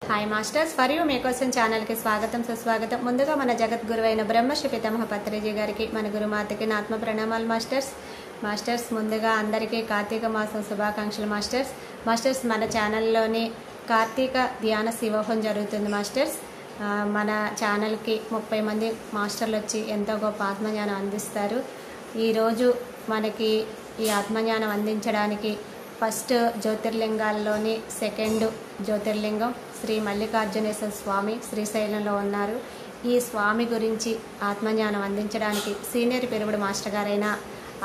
Hi masters, for you మీకోసం ఛానల్కి స్వాగతం సుస్వాగతం. ముందుగా మన జగద్గురువైన బ్రహ్మశ్రీ పితామహ పత్రిజీ గారికి, మన గురుమాతకి నా ఆత్మ ప్రణామాలు మాస్టర్స్. ముందుగా అందరికీ కార్తీక మాసం శుభాకాంక్షలు మాస్టర్స్. మన ఛానల్లోని కార్తీక ధ్యాన శివోహం జరుగుతుంది మాస్టర్స్. మన ఛానల్కి 30 మంది మాస్టర్లు వచ్చి ఎంతో గొప్ప ఆత్మజ్ఞానం అందిస్తారు. ఈరోజు మనకి ఈ ఆత్మజ్ఞానం అందించడానికి ఫస్ట్ జ్యోతిర్లింగాల్లోని సెకండ్ జ్యోతిర్లింగం శ్రీ మల్లికార్జునేశ్వర స్వామి శ్రీశైలంలో ఉన్నారు. ఈ స్వామి గురించి ఆత్మజ్ఞానం అందించడానికి సీనియర్ పెరుగుడు మాస్టర్ గారైన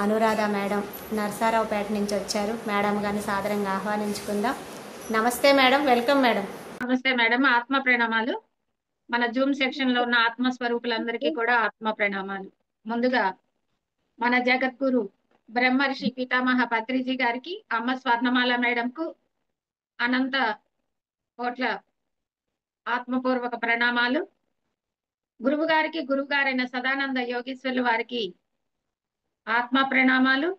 అనురాధ మేడం నర్సారావుపేట నుంచి వచ్చారు. మేడం గారిని సాదరంగా ఆహ్వానించుకుందాం. నమస్తే మేడం, వెల్కమ్ మేడం. నమస్తే మేడం, ఆత్మ ప్రణామాలు. మన జూమ్ సెక్షన్ లో ఉన్న ఆత్మస్వరూపులందరికీ కూడా ఆత్మ ప్రణామాలు. ముందుగా మన జగద్గురు బ్రహ్మర్షి పితామహ పత్రిజీ గారికి, అమ్మ స్వర్ణమాల మేడంకు అనంత కోట్ల ఆత్మపూర్వక ప్రణామాలు. గురువు గారికి, గురువు గారైన సదానంద యోగీశ్వరులు వారికి ఆత్మ ప్రణామాలు.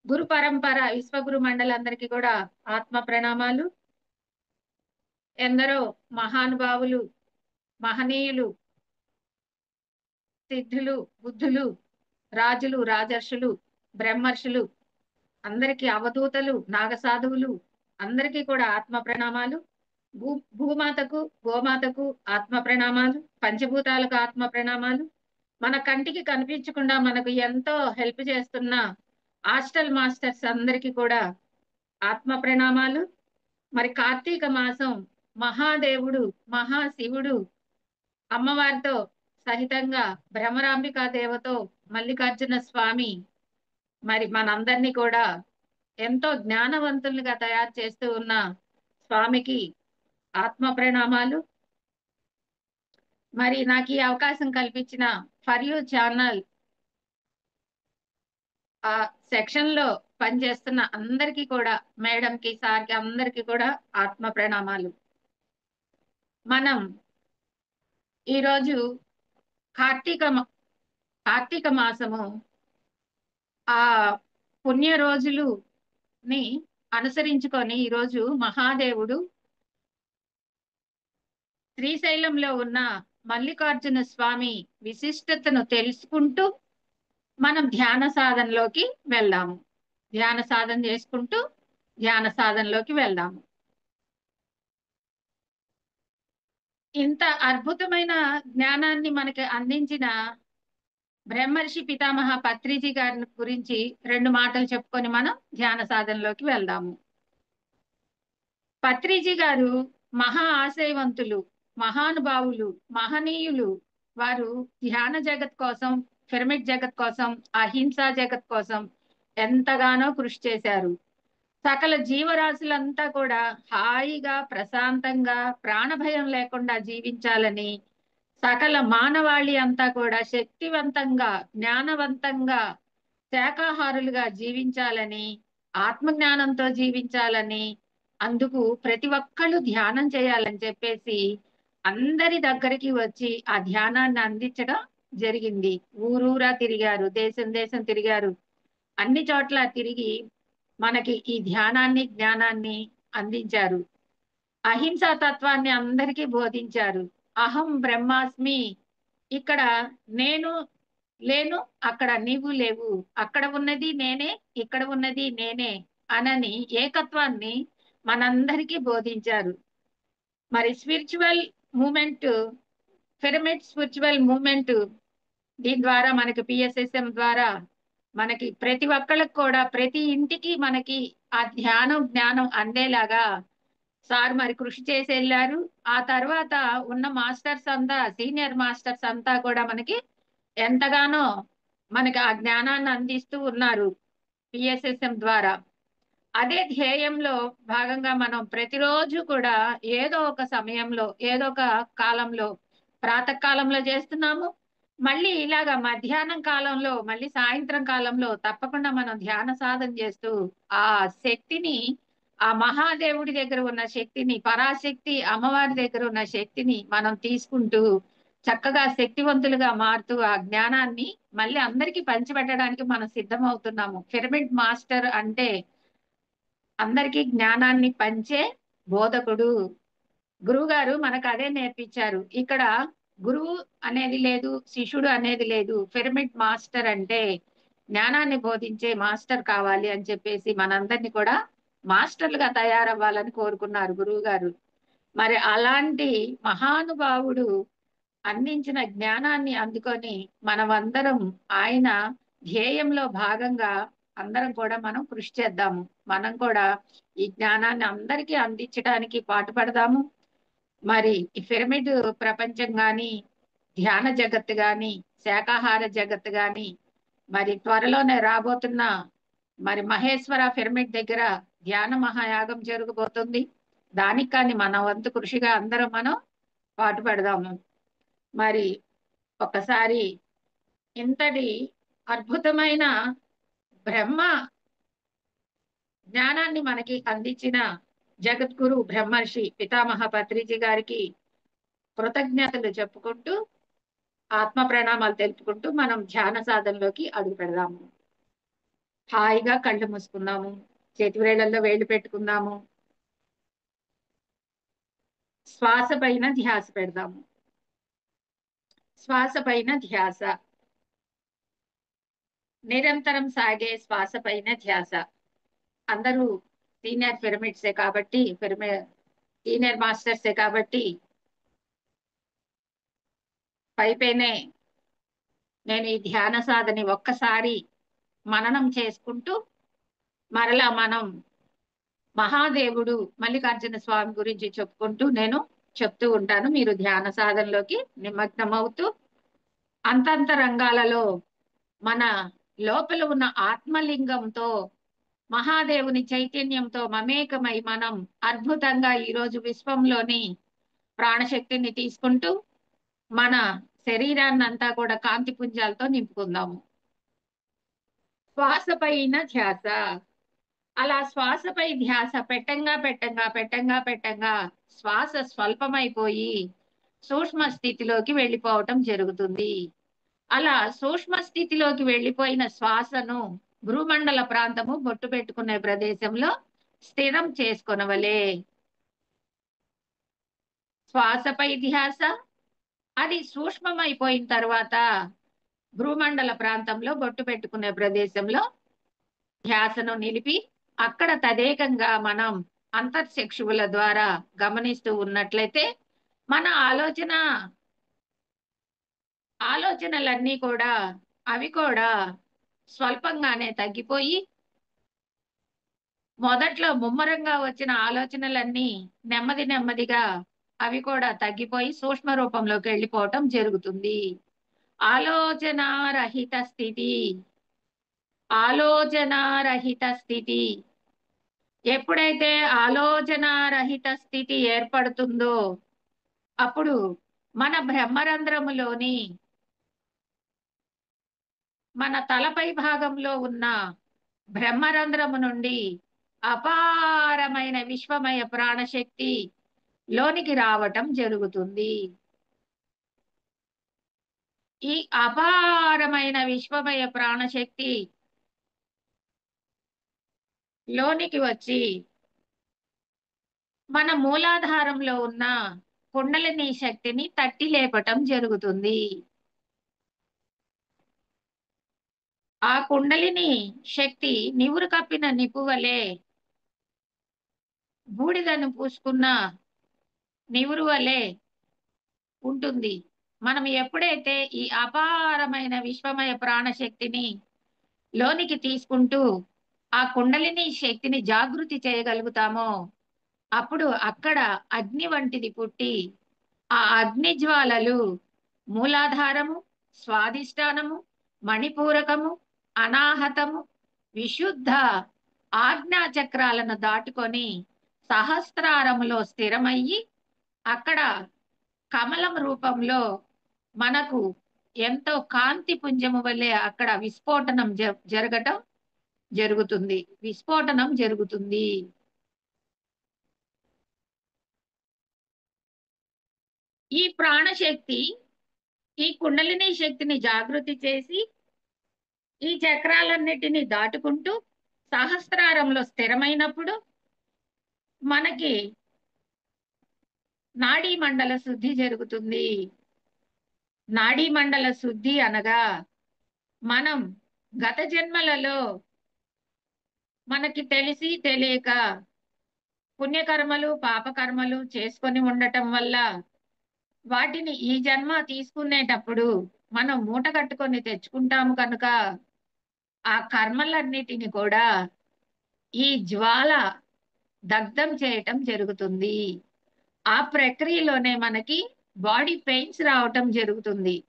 గురు పరంపర విశ్వగురు మండలందరికీ కూడా ఆత్మ ప్రణామాలు. ఎందరో మహానుభావులు, మహనీయులు, సిద్ధులు, బుద్ధులు, రాజులు, రాజర్షులు, బ్రహ్మర్షులు, అందరికీ అవధూతలు, నాగసాధువులు అందరికీ కూడా ఆత్మ ప్రణామాలు. భూమాతకు, గోమాతకు ఆత్మ ప్రణామాలు. పంచభూతాలకు ఆత్మ ప్రణామాలు. మన కంటికి కనిపించకుండా మనకు ఎంతో హెల్ప్ చేస్తున్న హాస్టల్ మాస్టర్స్ అందరికీ కూడా ఆత్మ ప్రణామాలు. మరి కార్తీక మాసం మహాదేవుడు, మహాశివుడు అమ్మవారితో సహితంగా భ్రమరాంబికా దేవతో మల్లికార్జున స్వామి మరి మనందరినీ కూడా ఎంతో జ్ఞానవంతులుగా తయారు చేస్తూ ఉన్న స్వామికి ఆత్మ ప్రణామాలు. మరి నాకు ఈ అవకాశం కల్పించిన ఫర్ యూ ఛానల్ ఆ సెక్షన్ లో పనిచేస్తున్న అందరికీ కూడా, మేడంకి, సార్కి అందరికీ కూడా ఆత్మ ప్రణామాలు. మనం ఈరోజు కార్తీక మాసము ఆ పుణ్య రోజులుని అనుసరించుకొని ఈరోజు మహాదేవుడు శ్రీశైలంలో ఉన్న మల్లికార్జున స్వామి విశిష్టతను తెలుసుకుంటూ మనం ధ్యాన సాధనలోకి వెళ్దాము. ధ్యాన సాధన చేసుకుంటూ ధ్యాన సాధనలోకి వెళ్దాము. ఇంత అద్భుతమైన జ్ఞానాన్ని మనకి అందించిన బ్రహ్మర్షి పితామహ పత్రిజీ గారి గురించి 2 మాటలు చెప్పుకొని మనం ధ్యాన సాధనలోకి వెళ్దాము. పత్రిజీ గారు మహా ఆశయవంతులు, మహానుభావులు, మహనీయులు. వారు ధ్యాన జగత్ కోసం, పిరమిడ్ జగత్ కోసం, అహింసా జగత్ కోసం ఎంతగానో కృషి చేశారు. సకల జీవరాశులంతా కూడా హాయిగా, ప్రశాంతంగా, ప్రాణభయం లేకుండా జీవించాలని, సకల మానవాళి అంతా కూడా శక్తివంతంగా, జ్ఞానవంతంగా, శాకాహారులుగా జీవించాలని, ఆత్మజ్ఞానంతో జీవించాలని, అందుకు ప్రతి ఒక్కళ్ళు ధ్యానం చేయాలని చెప్పేసి అందరి దగ్గరికి వచ్చి ఆ ధ్యానాన్ని అందించడం జరిగింది. ఊరూరా తిరిగారు, దేశం దేశం తిరిగారు, అన్ని చోట్ల తిరిగి మనకి ఈ ధ్యానాన్ని, జ్ఞానాన్ని అందించారు. అహింసా తత్వాన్ని అందరికీ బోధించారు. అహం బ్రహ్మాస్మి, ఇక్కడ నేను లేను, అక్కడ నీవు లేవు, అక్కడ ఉన్నది నేనే, ఇక్కడ ఉన్నది నేనే అనని ఏకత్వాన్ని మనందరికీ బోధించారు. మరి spiritual movement, pyramid spiritual movement, దీని ద్వారా మనకి పిఎస్ఎస్ఎం ద్వారా మనకి ప్రతి ఒక్కళ్ళకి కూడా, ప్రతి ఇంటికి మనకి ఆ జ్ఞానం అందేలాగా సార్ మరి కృషి చేసి వెళ్ళారు. ఆ తర్వాత ఉన్న మాస్టర్స్ అంతా, సీనియర్ మాస్టర్స్ అంతా కూడా మనకి ఎంతగానో మనకి ఆ జ్ఞానాన్ని అందిస్తూ ఉన్నారు పిఎస్ఎస్ఎం ద్వారా. అదే ధ్యేయంలో భాగంగా మనం ప్రతిరోజు కూడా ఏదో ఒక సమయంలో, ఏదో ఒక కాలంలో, ప్రాతకాలంలో చేస్తున్నాము. మళ్ళీ ఇలాగా మధ్యాహ్నం కాలంలో, మళ్ళీ సాయంత్రం కాలంలో తప్పకుండా మనం ధ్యాన సాధన చేస్తూ ఆ శక్తిని, ఆ మహాదేవుడి దగ్గర ఉన్న శక్తిని, పరాశక్తి అమ్మవారి దగ్గర ఉన్న శక్తిని మనం తీసుకుంటూ చక్కగా శక్తివంతులుగా మారుతూ ఆ జ్ఞానాన్ని మళ్ళీ అందరికీ పంచిపెట్టడానికి మనం సిద్ధమవుతున్నాము. పిరమిడ్ మాస్టర్ అంటే అందరికీ జ్ఞానాన్ని పంచే బోధకుడు, గురువు గారు మనకు అదే నేర్పించారు. ఇక్కడ గురువు అనేది లేదు, శిష్యుడు అనేది లేదు. పిరమిడ్ మాస్టర్ అంటే జ్ఞానాన్ని బోధించే మాస్టర్ కావాలి అని చెప్పేసి మనందరినీ కూడా మాస్టర్లుగా తయారవ్వాలని కోరుకున్నారు గురువు గారు. మరి అలాంటి మహానుభావుడు అందించిన జ్ఞానాన్ని అందుకొని మనమందరం ఆయన ధ్యేయంలో భాగంగా అందరం కూడా మనం కృషి చేద్దాము. మనం కూడా ఈ జ్ఞానాన్ని అందరికీ అందించడానికి పాటుపడదాము. మరి ఈ పిరమిడ్ ప్రపంచం గాని, ధ్యాన జగత్తు గాని, శాకాహార జగత్తు గాని, మరి త్వరలోనే రాబోతున్న మరి మహేశ్వర పిరమిడ్ దగ్గర ధ్యాన మహాయాగం జరగబోతుంది. దానికి కానీ మన వంతు కృషిగా అందరం మనం పాటుపడదాము. మరి ఒకసారి ఇంతటి అద్భుతమైన బ్రహ్మ జ్ఞానాన్ని మనకి అందించిన జగద్గురు బ్రహ్మర్షి పితామహ పత్రిజీ గారికి కృతజ్ఞతలు చెప్పుకుంటూ, ఆత్మ ప్రణామాలు తెలుపుకుంటూ మనం ధ్యాన సాధనలోకి అడుగు పెడదాము. హాయిగా కళ్ళు మూసుకుందాము, చేతి వేళ్లలో వేళ్ళు పెట్టుకుందాము, శ్వాస పైన ధ్యాస పెడదాము. శ్వాస పైన ధ్యాస, నిరంతరం సాగే శ్వాస పైన ధ్యాస. అందరూ సీనియర్ పిరమిడ్సే కాబట్టి, సీనియర్ మాస్టర్సే కాబట్టి పైపైనే నేను ఈ ధ్యాన సాధని ఒక్కసారి మననం చేసుకుంటూ మరలా మనం మహాదేవుడు మల్లికార్జున స్వామి గురించి చెప్పుకుంటూ నేను చెప్తూ ఉంటాను. మీరు ధ్యాన సాధనలోకి నిమగ్నమవుతూ అంతంత రంగాలలో మన లోపల ఉన్న ఆత్మలింగంతో మహాదేవుని చైతన్యంతో మమేకమై మనం అద్భుతంగా ఈరోజు విశ్వంలోని ప్రాణశక్తిని తీసుకుంటూ మన శరీరాన్ని అంతా కూడా కాంతి పుంజాలతో నింపుకుందాము. శ్వాస పైన ధ్యాస. అలా శ్వాసపై ధ్యాస పెట్టంగా శ్వాస స్వల్పమైపోయి సూక్ష్మ స్థితిలోకి వెళ్ళిపోవటం జరుగుతుంది. అలా సూక్ష్మ స్థితిలోకి వెళ్ళిపోయిన శ్వాసను భ్రూమండల ప్రాంతము బొట్టు పెట్టుకునే ప్రదేశంలో స్థిరం చేసుకొనవలే. శ్వాసపై ధ్యాస, అది సూక్ష్మమైపోయిన తర్వాత భ్రూమండల ప్రాంతంలో బొట్టు పెట్టుకునే ప్రదేశంలో ధ్యాసను నిలిపి అక్కడ తదేకంగా మనం అంతర్చక్షువుల ద్వారా గమనిస్తూ ఉన్నట్లయితే మన ఆలోచనలన్నీ కూడా అవి కూడా స్వల్పంగానే తగ్గిపోయి మొదట్లో ముమ్మరంగా వచ్చిన ఆలోచనలన్నీ నెమ్మదిగా అవి కూడా తగ్గిపోయి సూక్ష్మ రూపంలోకి వెళ్ళిపోవటం జరుగుతుంది. ఆలోచనారహిత స్థితి. ఆలోచనారహిత స్థితి. ఎప్పుడైతే ఆలోచనారహిత స్థితి ఏర్పడుతుందో అప్పుడు మన బ్రహ్మరంధ్రములోని మన తలపై భాగంలో ఉన్న బ్రహ్మరంధ్రము నుండి అపారమైన విశ్వమయ ప్రాణశక్తి లోనికి రావటం జరుగుతుంది. ఈ అపారమైన విశ్వమయ ప్రాణశక్తి లోనికి వచ్చి మన మూలాధారంలో ఉన్న కుండలిని శక్తిని తట్టి లేపటం జరుగుతుంది. ఆ కుండలిని శక్తి నివురు కప్పిన నిపువలే, బూడిదను పూసుకున్న నివురు వలె ఉంటుంది. మనం ఎప్పుడైతే ఈ అపారమైన విశ్వమయ ప్రాణశక్తిని లోనికి తీసుకుంటూ ఆ కుండలిని శక్తిని జాగృతి చేయగలుగుతామో అప్పుడు అక్కడ అగ్ని వంటిది పుట్టి ఆ అగ్ని జ్వాలలు మూలాధారము, స్వాధిష్టానము, మణిపూరకము, అనాహతము, విశుద్ధ ఆజ్ఞా చక్రాలను దాటుకొని సహస్రారములో స్థిరమయ్యి అక్కడ కమలం రూపంలో మనకు ఎంతో కాంతి పుంజము వల్లే అక్కడ విస్ఫోటనం జరగటం జరుగుతుంది. విస్ఫోటనం జరుగుతుంది. ఈ ప్రాణశక్తి ఈ కుండలిని శక్తిని జాగృతి చేసి ఈ చక్రాలన్నిటినీ దాటుకుంటూ సహస్రారంలో స్థిరమైనప్పుడు మనకి నాడీ మండల శుద్ధి జరుగుతుంది. నాడీ మండల శుద్ధి అనగా మనం గత జన్మలలో మనకి తెలిసి తెలియక పుణ్యకర్మలు పాపకర్మలు చేసుకొని ఉండటం వల్ల వాటిని ఈ జన్మ తీసుకునేటప్పుడు మనం మూట కట్టుకొని తెచ్చుకుంటాము కనుక ఆ కర్మలన్నిటిని కూడా ఈ జ్వాల దగ్ధం చేయటం జరుగుతుంది. ఆ ప్రక్రియలోనే మనకి బాడీ పెయిన్స్ రావటం జరుగుతుంది.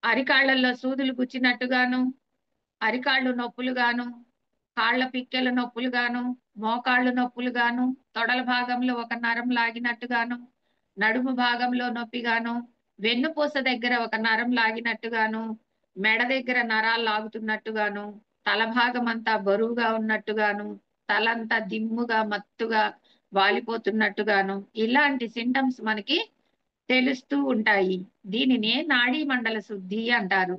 అరికాళ్ళల్లో సూదులు గుచ్చినట్టుగాను, అరికాళ్ళు నొప్పులుగాను, కాళ్ళ పిక్కెల నొప్పులుగాను, మోకాళ్ళు నొప్పులుగాను, తొడల భాగంలో ఒక నరం లాగినట్టుగాను, నడుము భాగంలో నొప్పిగాను, వెన్నుపూస దగ్గర ఒక నరం లాగినట్టుగాను, మెడ దగ్గర నరాలు లాగుతున్నట్టుగాను, తల భాగం అంతా బరువుగా ఉన్నట్టుగాను, తలంతా దిమ్ముగా మత్తుగా వాలిపోతున్నట్టుగాను ఇలాంటి సింటమ్స్ మనకి తెలుస్తూ ఉంటాయి. దీనినే నాడీ మండల శుద్ధి అంటారు.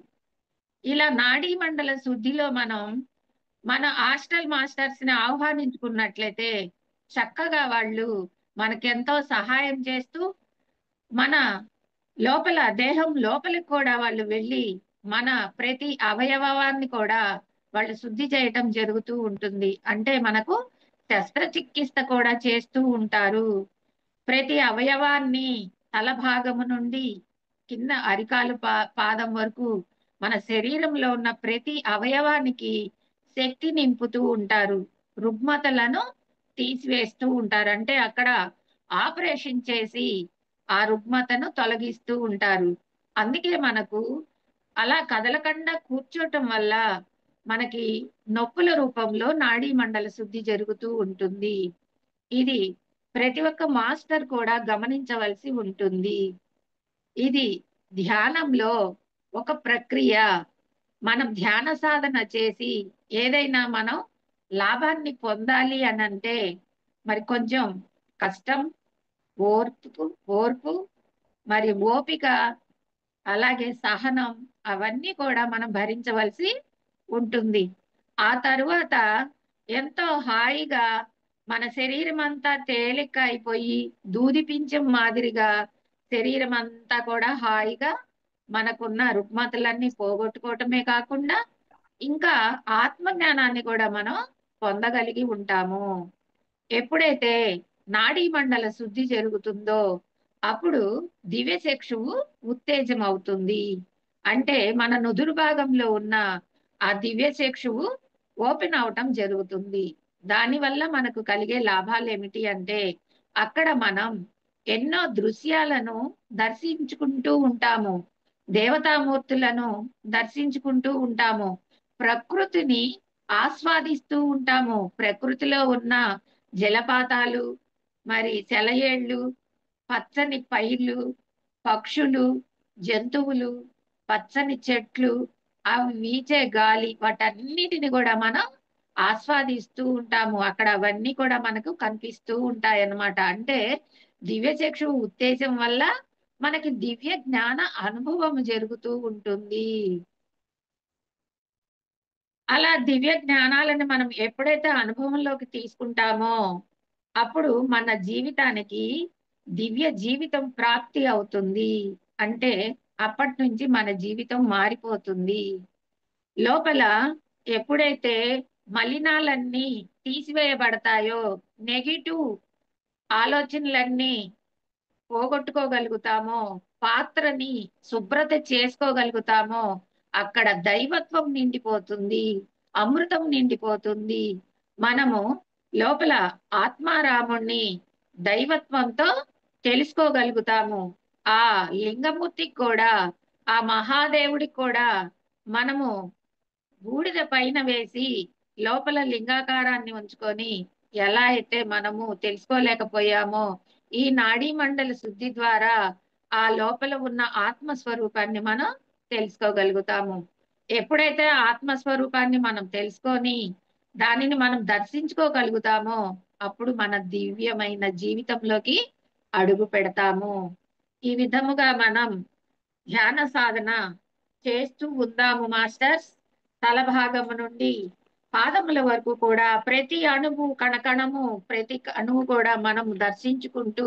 ఇలా నాడీ మండల శుద్ధిలో మనం మన హాస్టల్ మాస్టర్స్ ని ఆహ్వానించుకున్నట్లయితే చక్కగా వాళ్ళు మనకెంతో సహాయం చేస్తూ మన లోపల దేహం లోపలికి కూడా వాళ్ళు వెళ్ళి మన ప్రతి అవయవాన్ని కూడా వాళ్ళు శుద్ధి చేయటం జరుగుతూ ఉంటుంది. అంటే మనకు శస్త్రచికిత్స కూడా చేస్తూ ఉంటారు. ప్రతి అవయవాన్ని తల భాగము నుండి కింద అరికాలు పాదం వరకు మన శరీరంలో ఉన్న ప్రతి అవయవానికి శక్తి నింపుతూ ఉంటారు. రుగ్మతలను తీసివేస్తూ ఉంటారు. అంటే అక్కడ ఆపరేషన్ చేసి ఆ రుగ్మతను తొలగిస్తూ ఉంటారు. అందుకే మనకు అలా కదలకుండా కూర్చోటం వల్ల మనకి నొప్పుల రూపంలో నాడీ మండల శుద్ధి జరుగుతూ ఉంటుంది. ఇది ప్రతి ఒక్క మాస్టర్ కూడా గమనించవలసి ఉంటుంది. ఇది ధ్యానంలో ఒక ప్రక్రియ. మనం ధ్యాన సాధన చేసి ఏదైనా మనం లాభాన్ని పొందాలి అని అంటే మరి కొంచెం కష్టం, ఓర్పు మరి ఓపిక, అలాగే సహనం అవన్నీ కూడా మనం భరించవలసి ఉంటుంది. ఆ తరువాత ఎంతో హాయిగా మన శరీరం అంతా తేలిక అయిపోయి దూది పింఛం మాదిరిగా శరీరం అంతా కూడా హాయిగా మనకున్న రుగ్మతలన్నీ పోగొట్టుకోవటమే కాకుండా ఇంకా ఆత్మజ్ఞానాన్ని కూడా మనం పొందగలిగి ఉంటాము. ఎప్పుడైతే నాడీ మండల శుద్ధి జరుగుతుందో అప్పుడు దివ్యచక్షువు ఉత్తేజం అవుతుంది. అంటే మన నుదురు భాగంలో ఉన్న ఆ దివ్యచక్షువు ఓపెన్ అవటం జరుగుతుంది. దానివల్ల మనకు కలిగే లాభాలు ఏమిటి అంటే అక్కడ మనం ఎన్నో దృశ్యాలను దర్శించుకుంటూ ఉంటాము. దేవతామూర్తులను దర్శించుకుంటూ ఉంటాము. ప్రకృతిని ఆస్వాదిస్తూ ఉంటాము. ప్రకృతిలో ఉన్న జలపాతాలు, మరి సెలయేళ్ళు, పచ్చని పైర్లు, పక్షులు, జంతువులు, పచ్చని చెట్లు, అవి వీచే గాలి, వాటన్నిటిని కూడా మనం ఆస్వాదిస్తూ ఉంటాము. అక్కడ అవన్నీ కూడా మనకు కనిపిస్తూ ఉంటాయి అన్నమాట. అంటే దివ్య చక్షు ఉత్తేజం వల్ల మనకి దివ్య జ్ఞాన అనుభవం జరుగుతూ ఉంటుంది. అలా దివ్య జ్ఞానాలను మనం ఎప్పుడైతే అనుభవంలోకి తీసుకుంటామో అప్పుడు మన జీవితానికి దివ్య జీవితం ప్రాప్తి అవుతుంది. అంటే అప్పటి నుంచి మన జీవితం మారిపోతుంది. లోపల ఎప్పుడైతే మలినాలన్నీ తీసివేయబడతాయో, నెగిటివ్ ఆలోచనలన్నీ పోగొట్టుకోగలుగుతామో, పాత్రని శుభ్రత చేసుకోగలుగుతామో అక్కడ దైవత్వం నిండిపోతుంది, అమృతం నిండిపోతుంది. మనము లోపల ఆత్మారాముణ్ణి దైవత్వంతో తెలుసుకోగలుగుతాము. ఆ లింగమూర్తికి కూడా, ఆ మహాదేవుడికి కూడా మనము బూడిద పైన వేసి లోపల లింగాకారాన్ని ఉంచుకొని ఎలా అయితే మనము తెలుసుకోలేకపోయామో ఈ నాడీ మండల శుద్ధి ద్వారా ఆ లోపల ఉన్న ఆత్మస్వరూపాన్ని మనం తెలుసుకోగలుగుతాము. ఎప్పుడైతే ఆత్మస్వరూపాన్ని మనం తెలుసుకొని దానిని మనం దర్శించుకోగలుగుతామో అప్పుడు మన దివ్యమైన జీవితంలోకి అడుగు పెడతాము. ఈ విధముగా మనం ధ్యాన సాధన చేస్తూ ఉందాము మాస్టర్స్. తల భాగము నుండి పాదముల వరకు కూడా ప్రతి అణువు కణకణము ప్రతి అణువు కూడా మనం దర్శించుకుంటూ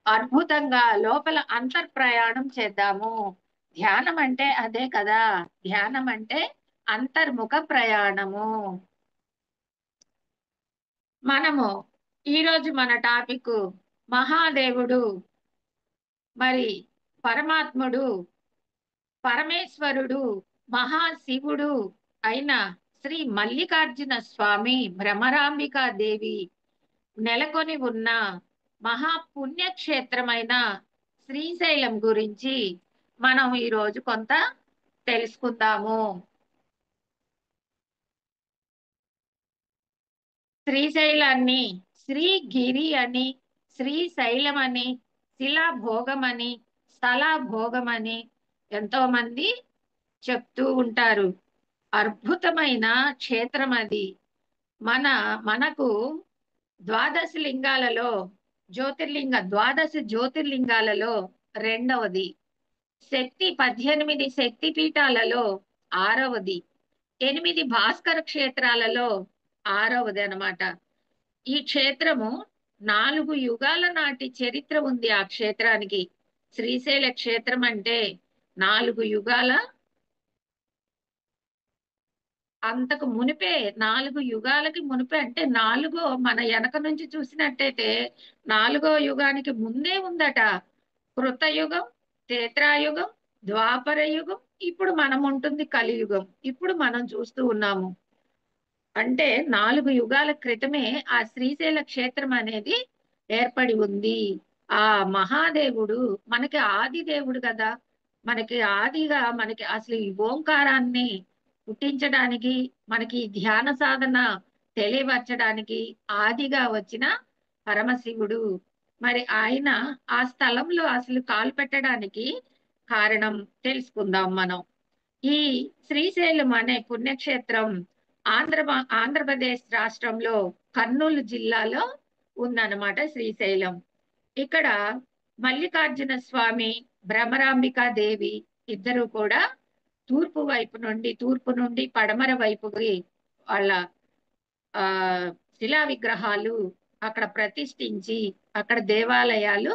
అద్భుతంగా లోపల అంతర్ప్రయాణం చేద్దాము. ధ్యానం అంటే అదే కదా. ధ్యానం అంటే అంతర్ముఖ ప్రయాణము. మనము ఈరోజు మన టాపిక్ మహాదేవుడు, మరి పరమాత్ముడు, పరమేశ్వరుడు, మహాశివుడు అయిన శ్రీ మల్లికార్జున స్వామి, భ్రమరాంబికా దేవి నెలకొని ఉన్న మహాపుణ్యక్షేత్రమైన శ్రీశైలం గురించి మనం ఈరోజు కొంత తెలుసుకుందాము. శ్రీశైలాన్ని శ్రీగిరి అని, శ్రీశైలం అని, శిలాభోగం అని, స్థలాభోగం అని ఎంతో మంది చెప్తూ ఉంటారు. అద్భుతమైన క్షేత్రం అది. మనకు ద్వాదశ లింగాలలో ద్వాదశ జ్యోతిర్లింగాలలో రెండవది. 18 శక్తి పీఠాలలో 6వది. 8 భాస్కర క్షేత్రాలలో 6వది అన్నమాట. ఈ క్షేత్రము 4 యుగాల నాటి చరిత్ర ఉంది ఆ క్షేత్రానికి. శ్రీశైల క్షేత్రం అంటే 4 యుగాల, అంతకు మునిపే 4 యుగాలకి మునిపే అంటే మన వెనక నుంచి చూసినట్టయితే 4వ యుగానికి ముందే ఉందట. కృతయుగం, త్రేతాయుగం, ద్వాపర యుగం, ఇప్పుడు మనం ఉంటుంది కలియుగం. ఇప్పుడు మనం చూస్తూ ఉన్నాము. అంటే 4 యుగాల క్రితమే ఆ శ్రీశైల క్షేత్రం అనేది ఏర్పడి ఉంది. ఆ మహాదేవుడు మనకి ఆది దేవుడు కదా. మనకి ఆదిగా మనకి అసలు ఈ ఓంకారాన్ని పుట్టించడానికి, మనకి ధ్యాన సాధన తెలియవచ్చడానికి ఆదిగా వచ్చిన పరమశివుడు. మరి ఆయన ఆ స్థలంలో అసలు కాలు పెట్టడానికి కారణం తెలుసుకుందాం మనం. ఈ శ్రీశైలం అనే పుణ్యక్షేత్రం ఆంధ్రప్రదేశ్ రాష్ట్రంలో కర్నూలు జిల్లాలో ఉందన్నమాట శ్రీశైలం. ఇక్కడ మల్లికార్జున స్వామి, భ్రమరాంబికా దేవి ఇద్దరు కూడా తూర్పు నుండి పడమర వైపుకి వాళ్ళ ఆ శిలా విగ్రహాలు అక్కడ ప్రతిష్ఠించి అక్కడ దేవాలయాలు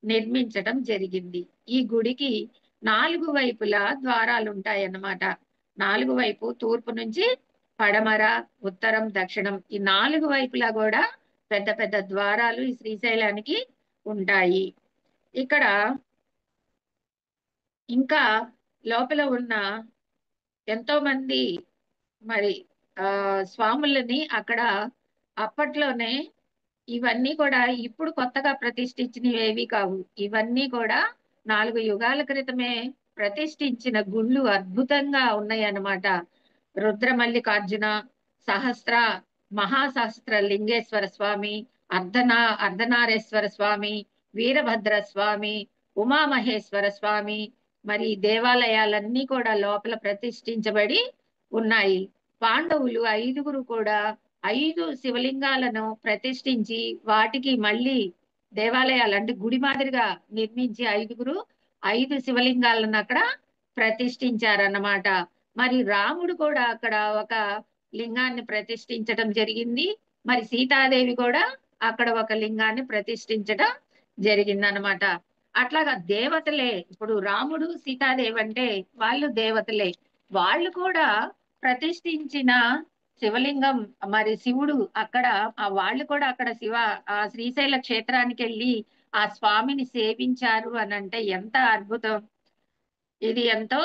నిర్మించడం జరిగింది. ఈ గుడికి 4 వైపులా ద్వారాలు ఉంటాయన్నమాట. 4 వైపు తూర్పు నుంచి పడమర, ఉత్తరం, దక్షిణం ఈ 4 వైపులా కూడా పెద్ద పెద్ద ద్వారాలు ఈ శ్రీశైలానికి ఉంటాయి. ఇక్కడ ఇంకా లోపల ఉన్న ఎంతో మంది మరి స్వాములని అక్కడ అప్పట్లోనే, ఇవన్నీ కూడా ఇప్పుడు కొత్తగా ప్రతిష్ఠించినవి ఏవి కావు. ఇవన్నీ కూడా 4 యుగాల క్రితమే ప్రతిష్ఠించిన గుళ్ళు అద్భుతంగా ఉన్నాయి అన్నమాట. రుద్రమల్లికార్జున, సహస్ర మహాసహస్ర లింగేశ్వర స్వామి, అర్ధనారేశ్వర స్వామి, వీరభద్ర స్వామి, ఉమామహేశ్వర స్వామి, మరి దేవాలయాలన్నీ కూడా లోపల ప్రతిష్ఠించబడి ఉన్నాయి. పాండవులు 5గురు కూడా 5 శివలింగాలను ప్రతిష్ఠించి వాటికి మళ్ళీ దేవాలయాలు అంటే గుడి మాదిరిగా నిర్మించి 5 శివలింగాలను అక్కడ ప్రతిష్ఠించారన్నమాట. మరి రాముడు కూడా అక్కడ ఒక లింగాన్ని ప్రతిష్ఠించడం జరిగింది. మరి సీతాదేవి కూడా అక్కడ ఒక లింగాన్ని ప్రతిష్ఠించడం జరిగిందన్నమాట. అట్లాగా దేవతలే, ఇప్పుడు రాముడు, సీతాదేవి అంటే వాళ్ళు దేవతలే. వాళ్ళు కూడా ప్రతిష్ఠించిన శివలింగం, మరి శివుడు అక్కడ వాళ్ళు కూడా అక్కడ ఆ శ్రీశైల క్షేత్రానికి వెళ్ళి ఆ స్వామిని సేవించారు అని అంటే ఎంత అద్భుతం. ఇది ఎంతో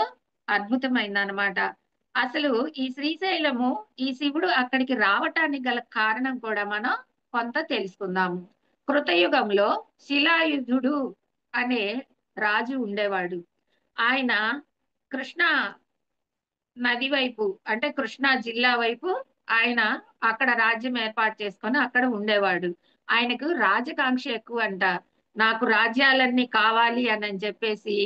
అద్భుతమైంది అనమాట. అసలు ఈ శ్రీశైలము, ఈ శివుడు అక్కడికి రావటానికి గల కారణం కూడా మనం కొంత తెలుసుకుందాము. కృతయుగంలో శిలాయుధుడు అనే రాజు ఉండేవాడు. ఆయన కృష్ణా నది వైపు అంటే కృష్ణా జిల్లా వైపు ఆయన అక్కడ రాజ్యం ఏర్పాటు చేసుకొని అక్కడ ఉండేవాడు. ఆయనకు రాజకాంక్ష ఎక్కువ అంట. నాకు రాజ్యాలన్నీ కావాలి అని చెప్పేసి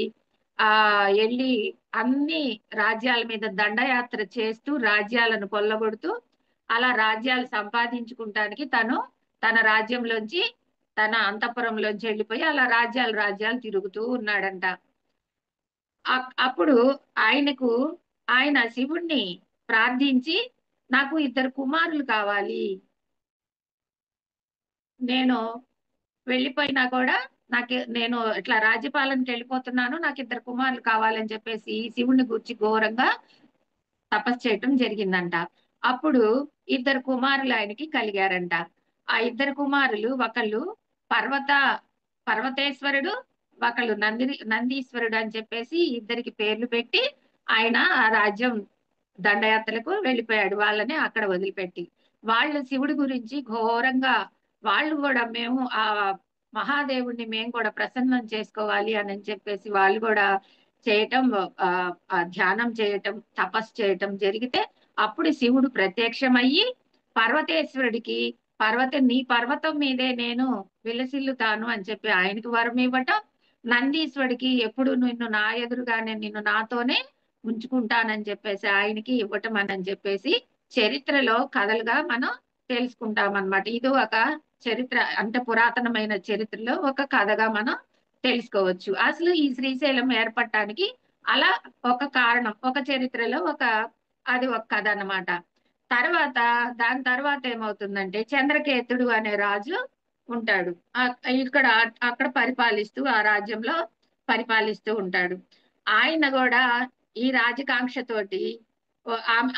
వెళ్ళి అన్ని రాజ్యాల మీద దండయాత్ర చేస్తూ రాజ్యాలను కొల్లగొడుతూ అలా రాజ్యాలు సంపాదించుకుంటానికి తన రాజ్యంలోంచి, తన అంతఃపురంలోంచి వెళ్ళిపోయి అలా రాజ్యాలు తిరుగుతూ ఉన్నాడంట. అప్పుడు ఆయన శివుణ్ణి ప్రార్థించి, నాకు 2 కుమారులు కావాలి, నేను వెళ్ళిపోయినా కూడా నేను ఇట్లా రాజ్యపాలనకి వెళ్ళిపోతున్నాను, నాకు ఇద్దరు కుమారులు కావాలని చెప్పేసి శివుణ్ణి గూర్చి ఘోరంగా తపస్సు చేయటం జరిగిందంట. అప్పుడు ఇద్దరు కుమారులు ఆయనకి కలిగారంట. ఆ ఇద్దరు కుమారులు ఒకళ్ళు పర్వత పర్వతేశ్వరుడు, ఒకళ్ళు నందీశ్వరుడు అని చెప్పేసి ఇద్దరికి పేర్లు పెట్టి ఆయన ఆ రాజ్యం దండయాత్రలకు వెళ్ళిపోయాడు, వాళ్ళని అక్కడ వదిలిపెట్టి. వాళ్ళు శివుడి గురించి ఘోరంగా, వాళ్ళు కూడా మేము ఆ మహాదేవుణ్ణి మేము కూడా ప్రసన్నం చేసుకోవాలి అని చెప్పేసి వాళ్ళు కూడా చేయటం, ఆ ఆ ధ్యానం చేయటం, తపస్సు చేయటం జరిగితే అప్పుడు శివుడు ప్రత్యక్షమయ్యి పర్వతేశ్వరుడికి నీ పర్వతం మీదే నేను విలసిల్లుతాను అని చెప్పి ఆయనకు వరం ఇవ్వటం, నందీశ్వరుడికి ఎప్పుడు నా ఎదురుగానే నిన్ను నాతోనే ఉంచుకుంటానని చెప్పేసి ఆయనకి ఇవ్వటం అని చెప్పేసి చరిత్రలో కథలుగా మనం తెలుసుకుంటాం అన్నమాట. ఇది ఒక చరిత్ర, అంటే పురాతనమైన చరిత్రలో ఒక కథగా మనం తెలుసుకోవచ్చు. అసలు ఈ శ్రీశైలం ఏర్పడటానికి అలా ఒక కారణం, ఒక చరిత్రలో అది ఒక కథ అన్నమాట. తర్వాత దాని తర్వాత ఏమవుతుందంటే చంద్రకేతుడు అనే రాజు ఉంటాడు. ఇక్కడ అక్కడ పరిపాలిస్తూ ఆ రాజ్యంలో పరిపాలిస్తూ ఉంటాడు. ఆయన కూడా ఈ రాజకాంక్షతోటి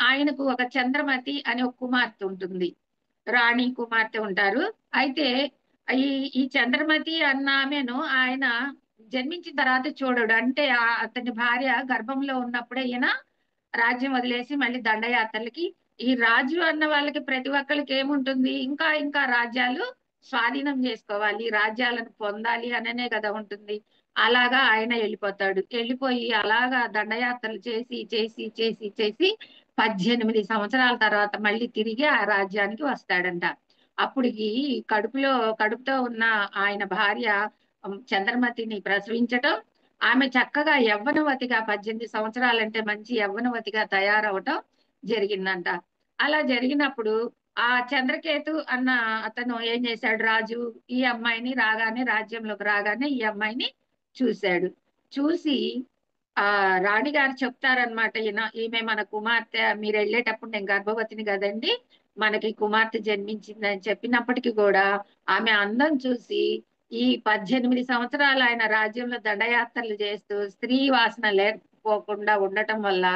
ఆయనకు ఒక చంద్రమతి అనే ఒక కుమార్తె ఉంటుంది, రాణి కుమార్తె ఉంటారు. అయితే ఈ ఈ చంద్రమతి అన్న ఆమెను ఆయన జన్మించిన తర్వాత చూడడు. అంటే అతని భార్య గర్భంలో ఉన్నప్పుడే ఈయన రాజ్యం వదిలేసి మళ్ళీ దండయాత్రలకి, ఈ రాజు అన్న వాళ్ళకి ప్రతి ఒక్కరికి ఏముంటుంది, ఇంకా ఇంకా రాజ్యాలు స్వాధీనం చేసుకోవాలి, రాజ్యాలను పొందాలి అననే కదా ఉంటుంది. అలాగా ఆయన వెళ్ళిపోతాడు. వెళ్ళిపోయి అలాగా దండయాత్రలు చేసి చేసి చేసి చేసి 18 సంవత్సరాల తర్వాత మళ్ళీ తిరిగి ఆ రాజ్యానికి వస్తాడంట. అప్పటికి కడుపుతో ఉన్న ఆయన భార్య చంద్రమతిని ప్రసవించటం, ఆమె చక్కగా యవ్వనవతిగా 18 సంవత్సరాలంటే మంచి యవ్వనవతిగా తయారవటం జరిగిందంట. అలా జరిగినప్పుడు ఆ చంద్రకేతు అన్న అతను ఏం చేశాడు, రాజు ఈ అమ్మాయిని రాజ్యంలోకి రాగానే ఈ అమ్మాయిని చూశాడు. చూసి ఆ రాణిగారు చెప్తారనమాట, ఈమె మన కుమార్తె, మీరు వెళ్ళేటప్పుడు నేను గర్భవతిని కదండి, మనకి కుమార్తె జన్మించింది అని చెప్పినప్పటికీ కూడా ఆమె అందం చూసి ఈ 18 సంవత్సరాలు ఆయన రాజ్యంలో దండయాత్రలు చేస్తూ స్త్రీ వాసన లేకపోకుండా ఉండటం వల్ల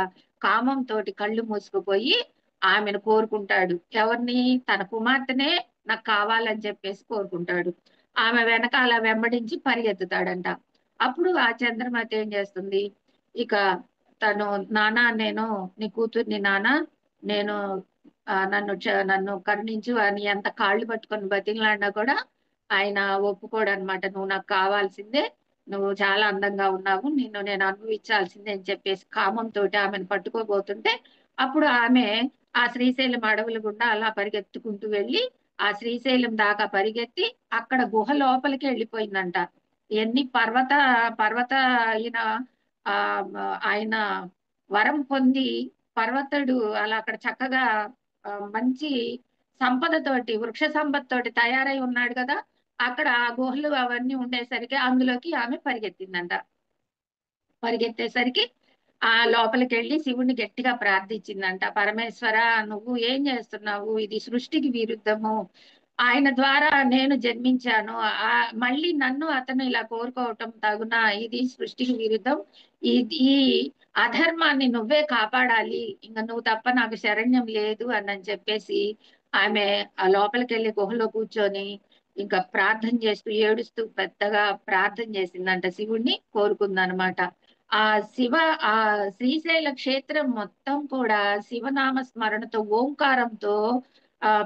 కామంతో కళ్ళు మూసుకుపోయి ఆమెను కోరుకుంటాడు. ఎవరిని? తన కుమార్తెనే నాకు కావాలని చెప్పేసి కోరుకుంటాడు. ఆమె వెనకాల వెంబడించి పరిగెత్తుతాడంట. అప్పుడు ఆ చంద్రమతి ఏం చేస్తుంది, ఇక తను నానా నేను నీ కూతుర్ని నానా, నేను నన్ను కరుణించు అని ఎంత కాళ్ళు పట్టుకొని బతిలాడినా కూడా ఆయన ఒప్పుకోడు అనమాట. నువ్వు నాకు కావాల్సిందే, నువ్వు చాలా అందంగా ఉన్నావు, నేను అనుభవించాల్సిందే అని చెప్పేసి కామంతో ఆమెను పట్టుకోబోతుంటే అప్పుడు ఆమె ఆ శ్రీశైలం అడవుల గుండా అలా పరిగెత్తుకుంటూ వెళ్ళి ఆ శ్రీశైలం దాకా పరిగెత్తి అక్కడ గుహ లోపలికి వెళ్ళిపోయిందంట. ఎన్ని పర్వత ఈయన ఆ ఆయన వరం పొంది పర్వతుడు అలా అక్కడ చక్కగా మంచి సంపదతోటి, వృక్ష సంపదతోటి తయారై ఉన్నాడు కదా, అక్కడ ఆ గుహలు అవన్నీ ఉండేసరికి అందులోకి ఆమె పరిగెత్తిందంట. పరిగెత్తేసరికి ఆ లోపలికి వెళ్ళి శివుణ్ణి గట్టిగా ప్రార్థించిందంట, పరమేశ్వర నువ్వు ఏం చేస్తున్నావు, ఇది సృష్టికి విరుద్ధము, ఆయన ద్వారా నేను జన్మించాను, మళ్ళీ నన్ను అతను ఇలా కోరుకోవటం తగునా, ఇది సృష్టికి విరుద్ధం, ఈ అధర్మాన్ని నువ్వే కాపాడాలి, ఇంకా నువ్వు తప్ప నాకు శరణ్యం లేదు అని చెప్పేసి ఆమె ఆ లోపలికి వెళ్ళి గుహలో కూర్చొని ఇంకా ప్రార్థన చేస్తూ ఏడుస్తూ పెద్దగా ప్రార్థన చేసిందంట, శివుణ్ణి కోరుకుందనమాట. ఆ శివ ఆ శ్రీశైల క్షేత్రం మొత్తం కూడా శివనామ స్మరణతో, ఓంకారంతో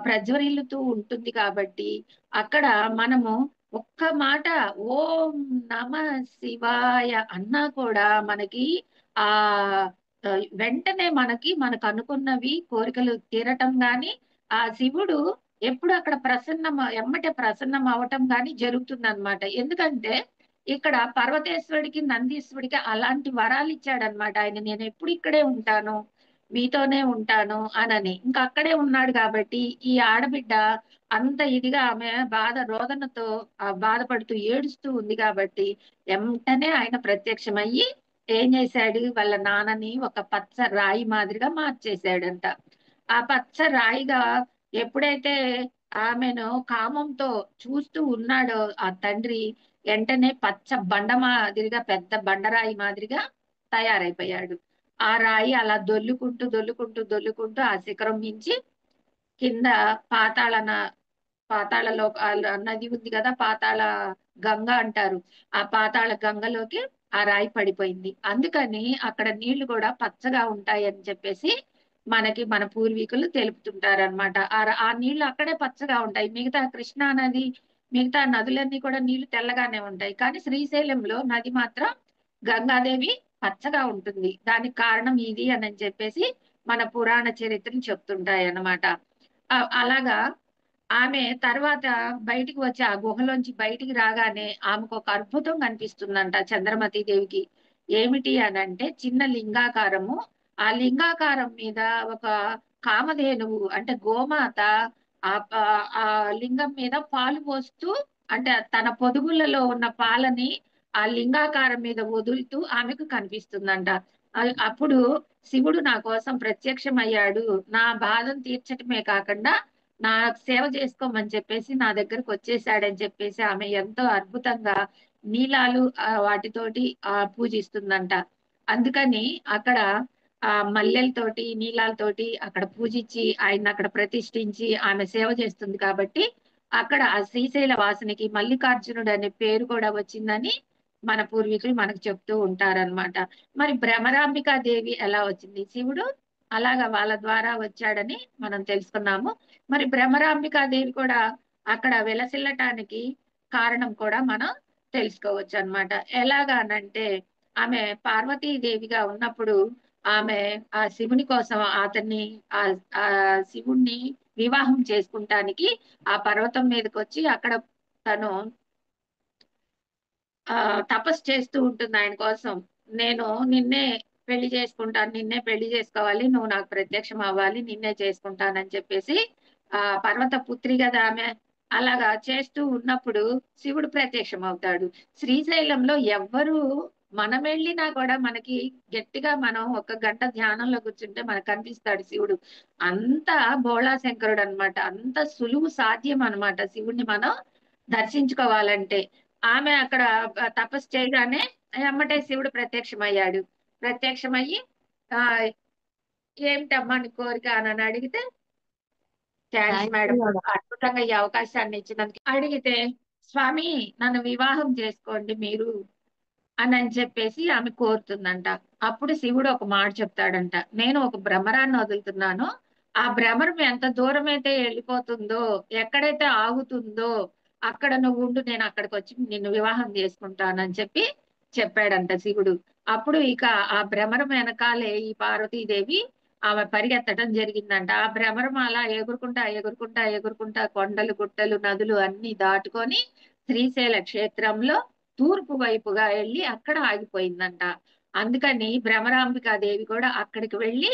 ప్రజ్వరిల్లుతూ ఉంటుంది. కాబట్టి అక్కడ మనము ఒక్క మాట ఓం నమ శివాయ అన్నా కూడా మనకి ఆ వెంటనే మనకు అనుకున్నవి కోరికలు తీరటం గాని, ఆ శివుడు ఎప్పుడు అక్కడ ఎమ్మటే ప్రసన్నం అవటం గాని జరుగుతుంది అనమాట. ఎందుకంటే ఇక్కడ పర్వతేశ్వరుడికి నందీశ్వరుడికి అలాంటి వరాలు ఇచ్చాడనమాట ఆయన, నేను ఎప్పుడు ఇక్కడే ఉంటాను, మీతోనే ఉంటాను అనని. ఇంకా అక్కడే ఉన్నాడు కాబట్టి ఈ ఆడబిడ్డ అంత ఇదిగా ఆమె రోదనతో బాధపడుతూ ఏడుస్తూ ఉంది కాబట్టి వెంటనే ఆయన ప్రత్యక్షమయ్యి ఏం చేశాడు, వాళ్ళ నాన్నని ఒక పచ్చ రాయి మాదిరిగా మార్చేశాడంట. ఆ పచ్చ రాయిగా ఎప్పుడైతే ఆమెను కామంతో చూస్తూ ఉన్నాడు ఆ తండ్రి. వెంటనే పచ్చ బండ మాదిరిగా, పెద్ద బండరాయి మాదిరిగా తయారైపోయాడు. ఆ రాయి అలా దొల్లుకుంటూ దొల్లుకుంటూ దొల్లుకుంటూ ఆ శిఖరం మించి కింద పాతాళ పాతాళలో నది ఉంది కదా, పాతాళ గంగ అంటారు. ఆ పాతాళ గంగలోకి ఆ రాయి పడిపోయింది. అందుకని అక్కడ నీళ్లు కూడా పచ్చగా ఉంటాయి అని చెప్పేసి మనకి మన పూర్వీకులు తెలుపుతుంటారు అనమాట. ఆ నీళ్లు అక్కడే పచ్చగా ఉంటాయి. మిగతా కృష్ణా నది, మిగతా నదులన్నీ కూడా నీళ్లు తెల్లగానే ఉంటాయి. కానీ శ్రీశైలంలో నది మాత్రం గంగాదేవి పచ్చగా ఉంటుంది. దానికి కారణం ఇది అని చెప్పేసి మన పురాణ చరిత్రలు చెప్తుంటాయి అన్నమాట. అలాగా ఆమె తర్వాత బయటికి వచ్చి ఆ గుహలోంచి బయటికి రాగానే ఆమెకు ఒక అద్భుతం కనిపిస్తుందంట చంద్రమతి దేవికి. ఏమిటి అని అంటే చిన్న లింగాకారము. ఆ లింగాకారం మీద ఒక కామధేనువు అంటే గోమాత ఆ లింగం మీద పాలు పోస్తూ, అంటే తన పొదుగులలో ఉన్న పాలని ఆ లింగాకారం మీద వదులుతూ ఆమెకు కనిపిస్తుందంట. అప్పుడు శివుడు నా కోసం ప్రత్యక్షమయ్యాడు, నా బాధను తీర్చటమే కాకుండా నా సేవ చేసుకోమని చెప్పేసి నా దగ్గరకు వచ్చేసాడని చెప్పేసి ఆమె ఎంతో అద్భుతంగా నీలాలు వాటితోటి పూజిస్తుందంట. అందుకని అక్కడ మల్లెలతోటి నీలాలతోటి అక్కడ పూజించి ఆయన అక్కడ ప్రతిష్ఠించి ఆమె సేవ చేస్తుంది కాబట్టి అక్కడ ఆ శ్రీశైల వాసునికి మల్లికార్జునుడు అనే పేరు కూడా వచ్చిందని మన పూర్వీకులు మనకు చెప్తూ ఉంటారనమాట. మరి భ్రమరాంబికా దేవి ఎలా వచ్చింది? శివుడు అలాగా వాళ్ళ ద్వారా వచ్చాడని మనం తెలుసుకున్నాము. మరి భ్రమరాంబికా దేవి కూడా అక్కడ వెలసిల్లటానికి కారణం కూడా మనం తెలుసుకోవచ్చు అన్నమాట. ఎలాగానంటే ఆమె పార్వతీదేవిగా ఉన్నప్పుడు ఆమె ఆ శివుని కోసం అతన్ని ఆ ఆ శివుణ్ణి వివాహం చేసుకుంటానికి ఆ పర్వతం మీదకి వచ్చి అక్కడ తను ఆ తపస్సు చేస్తూ ఉంటుంది ఆయన కోసం. నేను నిన్నే పెళ్లి చేసుకుంటాను, నిన్నే పెళ్లి చేసుకోవాలి, నువ్వు నాకు ప్రత్యక్షం అవ్వాలి, నిన్నే చేసుకుంటానని చెప్పేసి పర్వత పుత్రి కదా ఆమె. అలాగా చేస్తూ ఉన్నప్పుడు శివుడు ప్రత్యక్షం అవుతాడు. శ్రీశైలంలో ఎవ్వరు మనం వెళ్ళినా కూడా మనకి గట్టిగా మనం ఒక గంట ధ్యానంలో కూర్చుంటే మనకు కనిపిస్తాడు శివుడు. అంత భోళా శంకరుడు అనమాట. అంత సులువు సాధ్యం అనమాట శివుణ్ణి మనం దర్శించుకోవాలంటే. ఆమె అక్కడ తపస్సు చేయగానే ఎమ్మటే శివుడు ప్రత్యక్షమయ్యాడు. ప్రత్యక్షమయ్యి ఆ ఏమిటమ్మా నీ కోరిక అని అడిగితే, thanks thank you madam madam. అద్భుతంగా ఈ అవకాశాన్ని ఇచ్చినందుకు. అడిగితే స్వామి నన్ను వివాహం చేసుకోండి మీరు అని చెప్పేసి ఆమె కోరుతుందంట. అప్పుడు శివుడు ఒక మాట చెప్తాడంట, నేను ఒక భ్రమరాన్ని వదులుతున్నాను, ఆ భ్రమరం ఎంత దూరం అయితే వెళ్ళిపోతుందో, ఎక్కడైతే ఆగుతుందో అక్కడ నువ్వు ఉండు, నేను అక్కడికి వచ్చి నిన్ను వివాహం చేసుకుంటానని చెప్పి చెప్పాడంట శివుడు. అప్పుడు ఇక ఆ భ్రమరం వెనకాలే ఈ పార్వతీదేవి ఆమె పరిగెత్తడం జరిగిందంట. ఆ భ్రమరం అలా ఎగురుకుంటా ఎగురుకుంటా ఎగురుకుంటా కొండలు గుట్టలు నదులు అన్ని దాటుకొని శ్రీశైల క్షేత్రంలో తూర్పు వైపుగా వెళ్ళి అక్కడ ఆగిపోయిందంట. అందుకని భ్రమరాంబికా దేవి కూడా అక్కడికి వెళ్ళి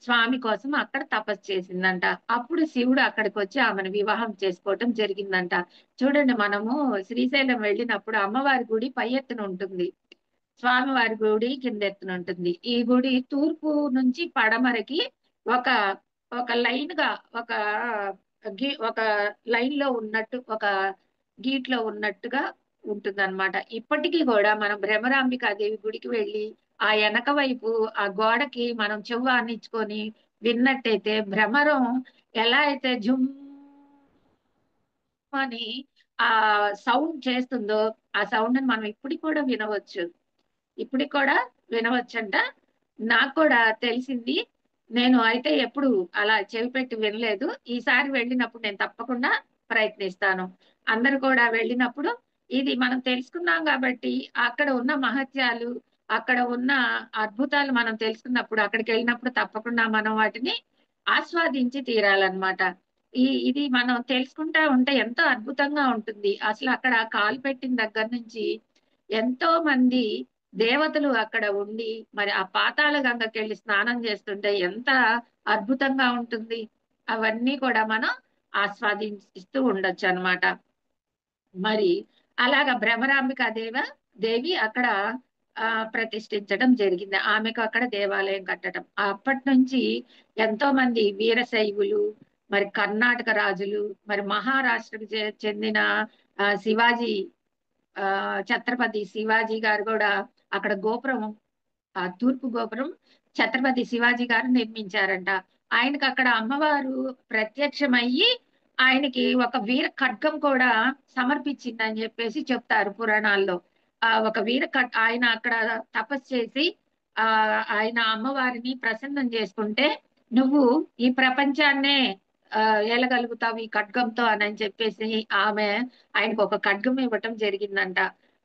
స్వామి కోసం అక్కడ తపస్సు చేసిందంట. అప్పుడు శివుడు అక్కడికి వచ్చి ఆమెను వివాహం చేసుకోవటం జరిగిందంట. చూడండి, మనము శ్రీశైలం వెళ్ళినప్పుడు అమ్మవారి గుడి పై ఎత్తున ఉంటుంది, స్వామివారి గుడి కింద ఎత్తున ఉంటుంది. ఈ గుడి తూర్పు నుంచి పడమరకి ఒక ఒక లైన్ గా ఒక ఒక లైన్ లో ఉన్నట్టు, ఒక గీట్లో ఉన్నట్టుగా ఉంటుందన్నమాట. ఇప్పటికీ కూడా మనం భ్రమరాంబికాదేవి గుడికి వెళ్ళి ఆ వెనక వైపు ఆ గోడకి మనం చెవు ఆనించుకొని విన్నట్టయితే భ్రమరం ఎలా అయితే జుమ్ అని ఆ సౌండ్ చేస్తుందో ఆ సౌండ్ ని మనం ఇప్పటికి కూడా వినవచ్చు. ఇప్పటికి కూడా వినవచ్చంట. నాకు కూడా తెలిసింది. నేను అయితే ఎప్పుడు అలా చెవి పెట్టి వినలేదు. ఈసారి వెళ్ళినప్పుడు నేను తప్పకుండా ప్రయత్నిస్తాను. అందరు కూడా వెళ్ళినప్పుడు ఇది మనం తెలుసుకున్నాం కాబట్టి అక్కడ ఉన్న మహత్యాలు, అక్కడ ఉన్న అద్భుతాలు మనం తెలుసుకున్నప్పుడు అక్కడికి వెళ్ళినప్పుడు తప్పకుండా మనం వాటిని ఆస్వాదించి తీరాలన్నమాట. ఇది మనం తెలుసుకుంటా ఉంటే ఎంతో అద్భుతంగా ఉంటుంది. అసలు అక్కడ కాలు పెట్టిన దగ్గర నుంచి ఎంతో మంది దేవతలు అక్కడ ఉండి మరి ఆ పాతాళ గంగకి వెళ్ళి స్నానం చేస్తుంటే ఎంత అద్భుతంగా ఉంటుంది. అవన్నీ కూడా మనం ఆస్వాదిస్తూ ఉండొచ్చు అన్నమాట. మరి అలాగా భ్రమరాంబిక దేవి అక్కడ ప్రతిష్ఠించడం జరిగింది. ఆమెకు అక్కడ దేవాలయం కట్టడం. అప్పటి నుంచి ఎంతో మంది వీరశైవులు, మరి కర్ణాటక రాజులు, మరి మహారాష్ట్రకు చెందిన శివాజీ, ఆ ఛత్రపతి శివాజీ గారు కూడా అక్కడ గోపురం, ఆ తూర్పు గోపురం ఛత్రపతి శివాజీ గారు నిర్మించారంట. ఆయనకి అక్కడ అమ్మవారు ప్రత్యక్షమయ్యి ఆయనకి ఒక వీర ఖడ్గం కూడా సమర్పించిందని చెప్పేసి చెప్తారు పురాణాల్లో. ఒక ఆయన అక్కడ తపస్సు చేసి ఆ ఆయన అమ్మవారిని ప్రసన్నం చేసుకుంటే, నువ్వు ఈ ప్రపంచాన్నే ఆ ఏలగలుగుతావు ఈ ఖడ్గంతో అని చెప్పేసి ఆమె ఆయనకు ఒక ఖడ్గం ఇవ్వటం జరిగిందంట.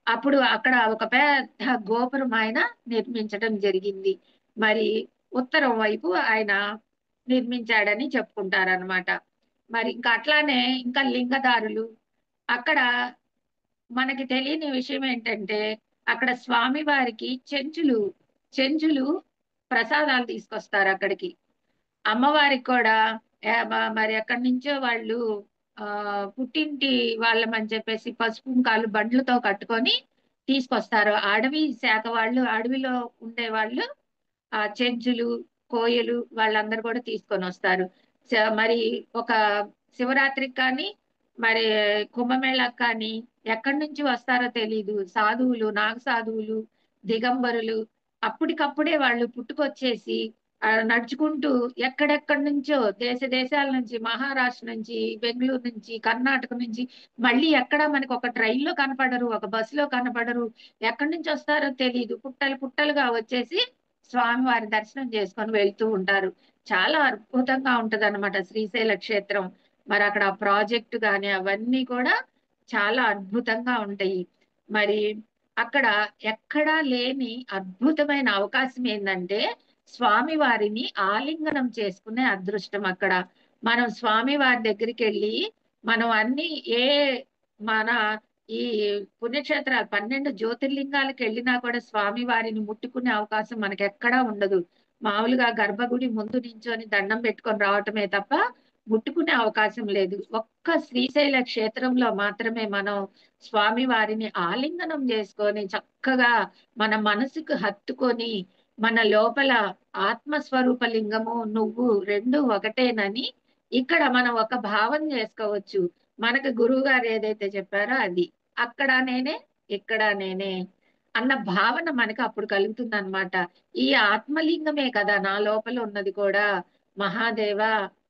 అప్పుడు అక్కడ ఒక పెద్ద గోపురం ఆయన నిర్మించడం జరిగింది. మరి ఉత్తరం వైపు ఆయన నిర్మించాడని చెప్పుకుంటారనమాట. మరి ఇంకా అట్లానే ఇంకా లింగదారులు అక్కడ మనకి తెలియని విషయం ఏంటంటే, అక్కడ స్వామి వారికి చెంచులు ప్రసాదాలు తీసుకొస్తారు అక్కడికి. అమ్మవారికి కూడా మరి ఎక్కడి నుంచో వాళ్ళు ఆ పుట్టింటి వాళ్ళమని చెప్పేసి పసుపు కుంకాలు బండ్లతో కట్టుకొని తీసుకొస్తారు. అడవి శాఖ వాళ్ళు, అడవిలో ఉండే వాళ్ళు ఆ చెంచులు, కోయలు వాళ్ళందరూ కూడా తీసుకొని వస్తారు. మరి ఒక శివరాత్రికి కానీ, మరి కుంభమేళకు కానీ ఎక్కడి నుంచి వస్తారో తెలీదు. సాధువులు, నాగ సాధువులు, దిగంబరులు అప్పటికప్పుడే వాళ్ళు పుట్టుకొచ్చేసి నడుచుకుంటూ ఎక్కడెక్కడి నుంచో దేశ దేశాల నుంచి, మహారాష్ట్ర నుంచి, బెంగళూరు నుంచి, కర్ణాటక నుంచి, మళ్ళీ ఎక్కడ మనకి ఒక ట్రైన్లో కనపడరు, ఒక బస్సులో కనపడరు, ఎక్కడి నుంచి వస్తారో తెలియదు. పుట్టలు పుట్టలుగా వచ్చేసి స్వామివారి దర్శనం చేసుకొని వెళ్తూ ఉంటారు. చాలా అద్భుతంగా ఉంటది అనమాట శ్రీశైల క్షేత్రం. మరి అక్కడ ఆ ప్రాజెక్టు కానీ అవన్నీ కూడా చాలా అద్భుతంగా ఉంటాయి. మరి అక్కడ ఎక్కడా లేని అద్భుతమైన అవకాశం ఏంటంటే, స్వామి వారిని ఆలింగనం చేసుకునే అదృష్టం అక్కడ. మనం స్వామి వారి దగ్గరికి వెళ్ళి మనం అన్ని మన ఈ పుణ్యక్షేత్రాలు 12 జ్యోతిర్లింగాలకు వెళ్ళినా కూడా స్వామి వారిని ముట్టుకునే అవకాశం మనకి ఎక్కడా ఉండదు. మామూలుగా గర్భగుడి ముందు నించొని దండం పెట్టుకొని రావటమే తప్ప ముట్టుకునే అవకాశం లేదు. ఒక్క శ్రీశైల క్షేత్రంలో మాత్రమే మనం స్వామి వారిని ఆలింగనం చేసుకొని చక్కగా మన మనసుకు హత్తుకొని, మన లోపల ఆత్మస్వరూప లింగము నువ్వు రెండు ఒకటేనని ఇక్కడ మనం ఒక భావం చేసుకోవచ్చు. మనకు గురువు గారు ఏదైతే చెప్పారో అది, అక్కడ నేనే ఇక్కడ నేనే అన్న భావన మనకు అప్పుడు కలుగుతుంది అనమాట. ఈ ఆత్మలింగమే కదా నా లోపల ఉన్నది కూడా మహాదేవ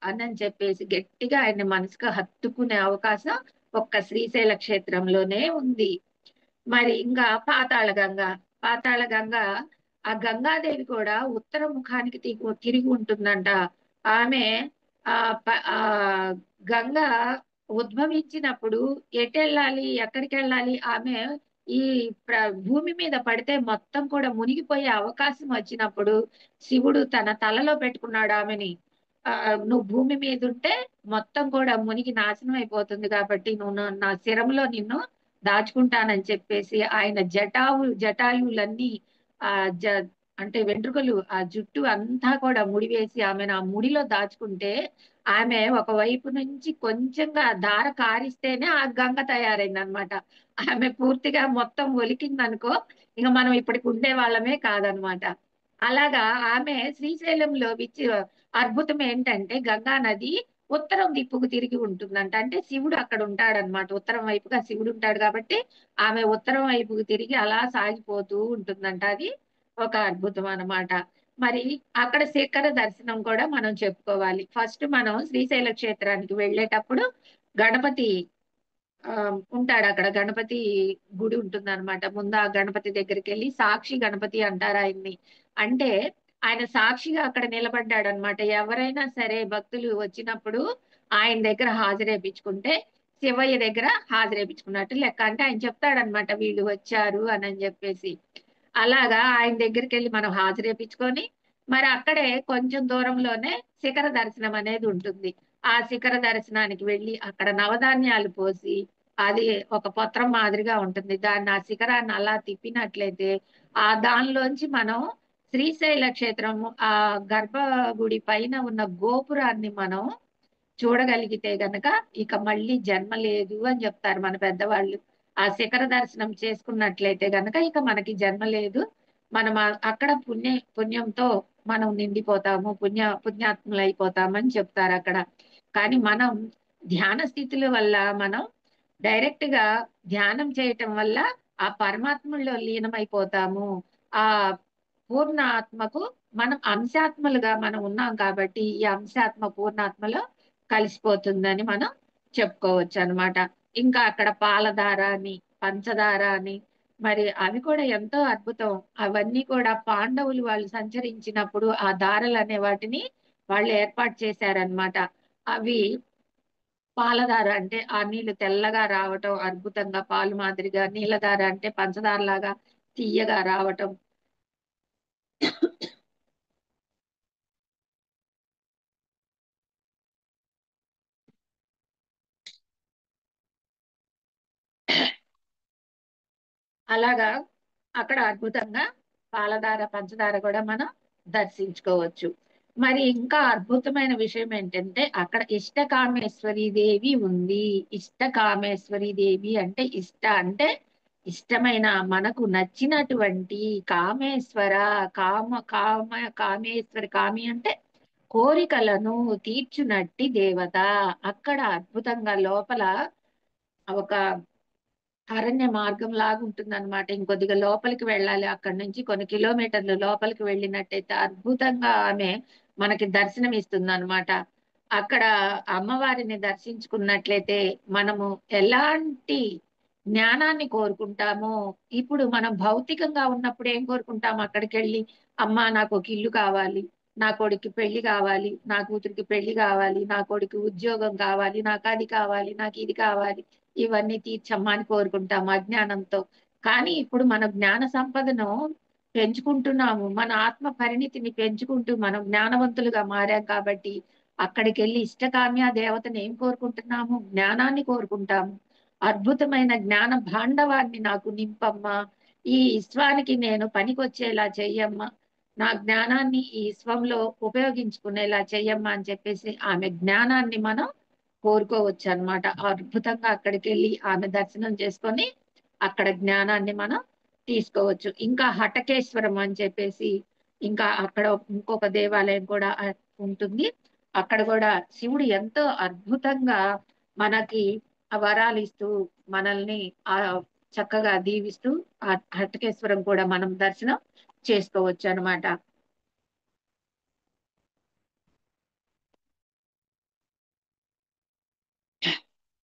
అని చెప్పేసి గట్టిగా ఆయన మనసుకు హత్తుకునే అవకాశం ఒక్క శ్రీశైల క్షేత్రంలోనే ఉంది. మరి ఇంకా పాతాళ గంగ ఆ గంగాదేవి కూడా ఉత్తర ముఖానికి తిరిగి ఉంటుందంట. ఆమె ఆ గంగ ఉద్భవించినప్పుడు ఎటెళ్ళాలి, ఎక్కడికి వెళ్ళాలి, ఆమె ఈ భూమి మీద పడితే మొత్తం కూడా మునిగిపోయే అవకాశం వచ్చినప్పుడు శివుడు తన తలలో పెట్టుకున్నాడు ఆమెని. నువ్వు భూమి మీద ఉంటే మొత్తం కూడా మునిగి నాశనం అయిపోతుంది కాబట్టి నువ్వు నా శిరంలో నిన్ను దాచుకుంటానని చెప్పేసి ఆయన జటాయులన్నీ ఆ జ అంటే వెంట్రుకలు, ఆ జుట్టు అంతా కూడా ముడివేసి ఆమెను ఆ ముడిలో దాచుకుంటే, ఆమె ఒక వైపు నుంచి కొంచెంగా ధార కారిస్తేనే ఆ గంగ తయారైంది అనమాట. ఆమె పూర్తిగా మొత్తం ఒలికిందనుకో ఇక మనం ఇప్పటికి ఉండే వాళ్ళమే కాదనమాట. అలాగా ఆమె శ్రీశైలంలో అద్భుతం ఏంటంటే, గంగా నది ఉత్తరం దిక్కుకు తిరిగి ఉంటుందంట. అంటే శివుడు అక్కడ ఉంటాడనమాట. ఉత్తరం వైపుగా శివుడు ఉంటాడు కాబట్టి ఆమె ఉత్తరం వైపుకు తిరిగి అలా సాగిపోతూ ఉంటుందంట. అది ఒక అద్భుతం అన్నమాట. మరి అక్కడ శిఖర దర్శనం కూడా మనం చెప్పుకోవాలి. ఫస్ట్ మనం శ్రీశైల క్షేత్రానికి వెళ్ళేటప్పుడు గణపతి ఉంటాడు అక్కడ. గణపతి గుడి ఉంటుంది అనమాట. ముందు ఆ గణపతి దగ్గరికి వెళ్ళి, సాక్షి గణపతి అంటారు ఆయన్ని. అంటే ఆయన సాక్షిగా అక్కడ నిలబడ్డాడు అనమాట. ఎవరైనా సరే భక్తులు వచ్చినప్పుడు ఆయన దగ్గర హాజరేపించుకుంటే శివయ్య దగ్గర హాజరేపించుకున్నట్టు లెక్క. అంటే ఆయన చెప్తాడనమాట వీళ్ళు వచ్చారు అని చెప్పేసి. అలాగా ఆయన దగ్గరికి వెళ్ళి మనం హాజరేపించుకొని, మరి అక్కడే కొంచెం దూరంలోనే శిఖర దర్శనం అనేది ఉంటుంది. ఆ శిఖర దర్శనానికి వెళ్ళి అక్కడ నవధాన్యాలు పోసి, అది ఒక పత్రం మాదిరిగా ఉంటుంది. దాన్ని ఆ శిఖరాన్ని అలా తిప్పినట్లయితే ఆ దానిలోంచి మనం శ్రీశైల క్షేత్రము ఆ గర్భగుడి పైన ఉన్న గోపురాన్ని మనం చూడగలిగితే గనక ఇక మళ్ళీ జన్మ లేదు అని చెప్తారు మన పెద్దవాళ్ళు. ఆ శిఖర దర్శనం చేసుకున్నట్లయితే గనక ఇక మనకి జన్మ లేదు. మనం అక్కడ పుణ్యంతో మనం నిండిపోతాము, పుణ్యాత్ములు అయిపోతామని చెప్తారు అక్కడ. కానీ మనం ధ్యాన స్థితుల వల్ల మనం డైరెక్ట్ గా ధ్యానం చేయటం వల్ల ఆ పరమాత్మలో లీనమైపోతాము. ఆ పూర్ణ ఆత్మకు మనం అంశాత్మలుగా మనం ఉన్నాం కాబట్టి ఈ అంశాత్మ పూర్ణాత్మలో కలిసిపోతుందని మనం చెప్పుకోవచ్చు అన్నమాట. ఇంకా అక్కడ పాలధార అని, పంచదార అని, మరి అవి కూడా ఎంతో అద్భుతం. అవన్నీ కూడా పాండవులు వాళ్ళు సంచరించినప్పుడు ఆ దారలు అనే వాటిని వాళ్ళు ఏర్పాటు చేశారనమాట. అవి పాలధార అంటే ఆ నీళ్లు తెల్లగా రావటం, అద్భుతంగా పాలు మాదిరిగా, నీలధార అంటే పంచదార లాగా తీయగా రావటం. అలాగా అక్కడ అద్భుతంగా పాలధార పంచదార కూడా మనం దర్శించుకోవచ్చు. మరి ఇంకా అద్భుతమైన విషయం ఏంటంటే అక్కడ ఇష్టకామేశ్వరి దేవి ఉంది. ఇష్టకామేశ్వరి దేవి అంటే ఇష్ట అంటే ఇష్టమైన మనకు నచ్చినటువంటి కామేశ్వర, కామేశ్వరి, కామి అంటే కోరికలను తీర్చునట్టి దేవత. అక్కడ అద్భుతంగా లోపల ఒక అరణ్య మార్గం లాగా ఉంటుంది అనమాట. ఇంకొద్దిగా లోపలికి వెళ్ళాలి. అక్కడి నుంచి కొన్ని కిలోమీటర్లు లోపలికి వెళ్ళినట్టయితే అద్భుతంగా ఆమె మనకి దర్శనం ఇస్తుంది అనమాట. అక్కడ అమ్మవారిని దర్శించుకున్నట్లయితే మనము ఎలాంటి జ్ఞానాన్ని కోరుకుంటామో, ఇప్పుడు మనం భౌతికంగా ఉన్నప్పుడు ఏం కోరుకుంటాం? అక్కడికి వెళ్ళి అమ్మా నాకు ఒక ఇల్లు కావాలి, నా కొడుకు పెళ్లి కావాలి, నా కూతురికి పెళ్లి కావాలి, నా కొడుకు ఉద్యోగం కావాలి, నాకు అది కావాలి, నాకు ఇది కావాలి, ఇవన్నీ తీర్చమ్మా అని కోరుకుంటాము అజ్ఞానంతో. కానీ ఇప్పుడు మన జ్ఞాన సంపదను పెంచుకుంటున్నాము, మన ఆత్మ పరిణితిని పెంచుకుంటూ మనం జ్ఞానవంతులుగా మారాం కాబట్టి అక్కడికి వెళ్ళి ఇష్టకామ్య దేవతను ఏం కోరుకుంటున్నాము? జ్ఞానాన్ని కోరుకుంటాము. అద్భుతమైన జ్ఞాన భాండవాన్ని నాకు నింపమ్మా, ఈ విశ్వానికి నేను పనికొచ్చేలా చెయ్యమ్మా, నా జ్ఞానాన్ని ఈ విశ్వంలో ఉపయోగించుకునేలా చెయ్యమ్మా అని చెప్పేసి ఆమె జ్ఞానాన్ని మనం కోరుకోవచ్చు అన్నమాట. అద్భుతంగా అక్కడికి వెళ్ళి ఆమె దర్శనం చేసుకొని అక్కడ జ్ఞానాన్ని మనం తీసుకోవచ్చు. ఇంకా హటకేశ్వరం అని చెప్పేసి ఇంకా అక్కడ ఇంకొక దేవాలయం కూడా ఉంటుంది. అక్కడ కూడా శివుడు ఎంతో అద్భుతంగా మనకి ఆ వరాలు ఇస్తూ మనల్ని ఆ చక్కగా దీవిస్తూ ఆ హటకేశ్వరం కూడా మనం దర్శనం చేసుకోవచ్చు అన్నమాట.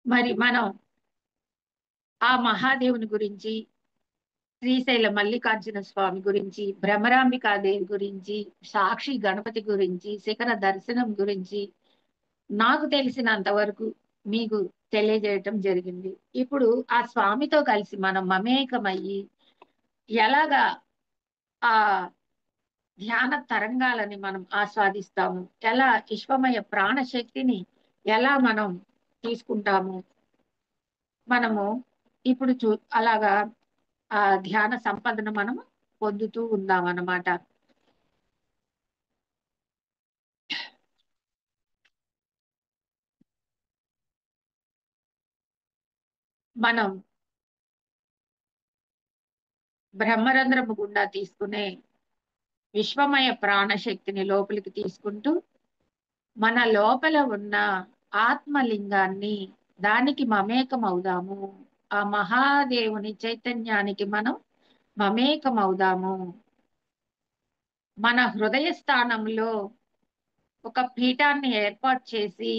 మరి మనం ఆ మహాదేవుని గురించి, శ్రీశైల మల్లికార్జున స్వామి గురించి, భ్రమరాంబికాదేవి గురించి, సాక్షి గణపతి గురించి, శిఖర దర్శనం గురించి నాకు తెలిసినంత వరకు మీకు తెలియజేయటం జరిగింది. ఇప్పుడు ఆ స్వామితో కలిసి మనం మమేకమయ్యి ఎలాగా ఆ ధ్యాన తరంగాలని మనం ఆస్వాదిస్తాము, ఎలా విశ్వమయ ప్రాణశక్తిని ఎలా మనం తీసుకుంటాము, మనము ఇప్పుడు అలాగా ఆ ధ్యాన సంపదను మనం పొందుతూ ఉన్నాం అన్నమాట. మనం బ్రహ్మరంధ్రము గుండా తీసుకునే విశ్వమయ ప్రాణశక్తిని లోపలికి తీసుకుంటూ మన లోపల ఉన్న ఆత్మలింగాన్ని దానికి మమేకం అవుదాము. ఆ మహాదేవుని చైతన్యానికి మనం మమేకం అవుదాము. మన హృదయ స్థానంలో ఒక పీఠాన్ని ఏర్పాటు చేసి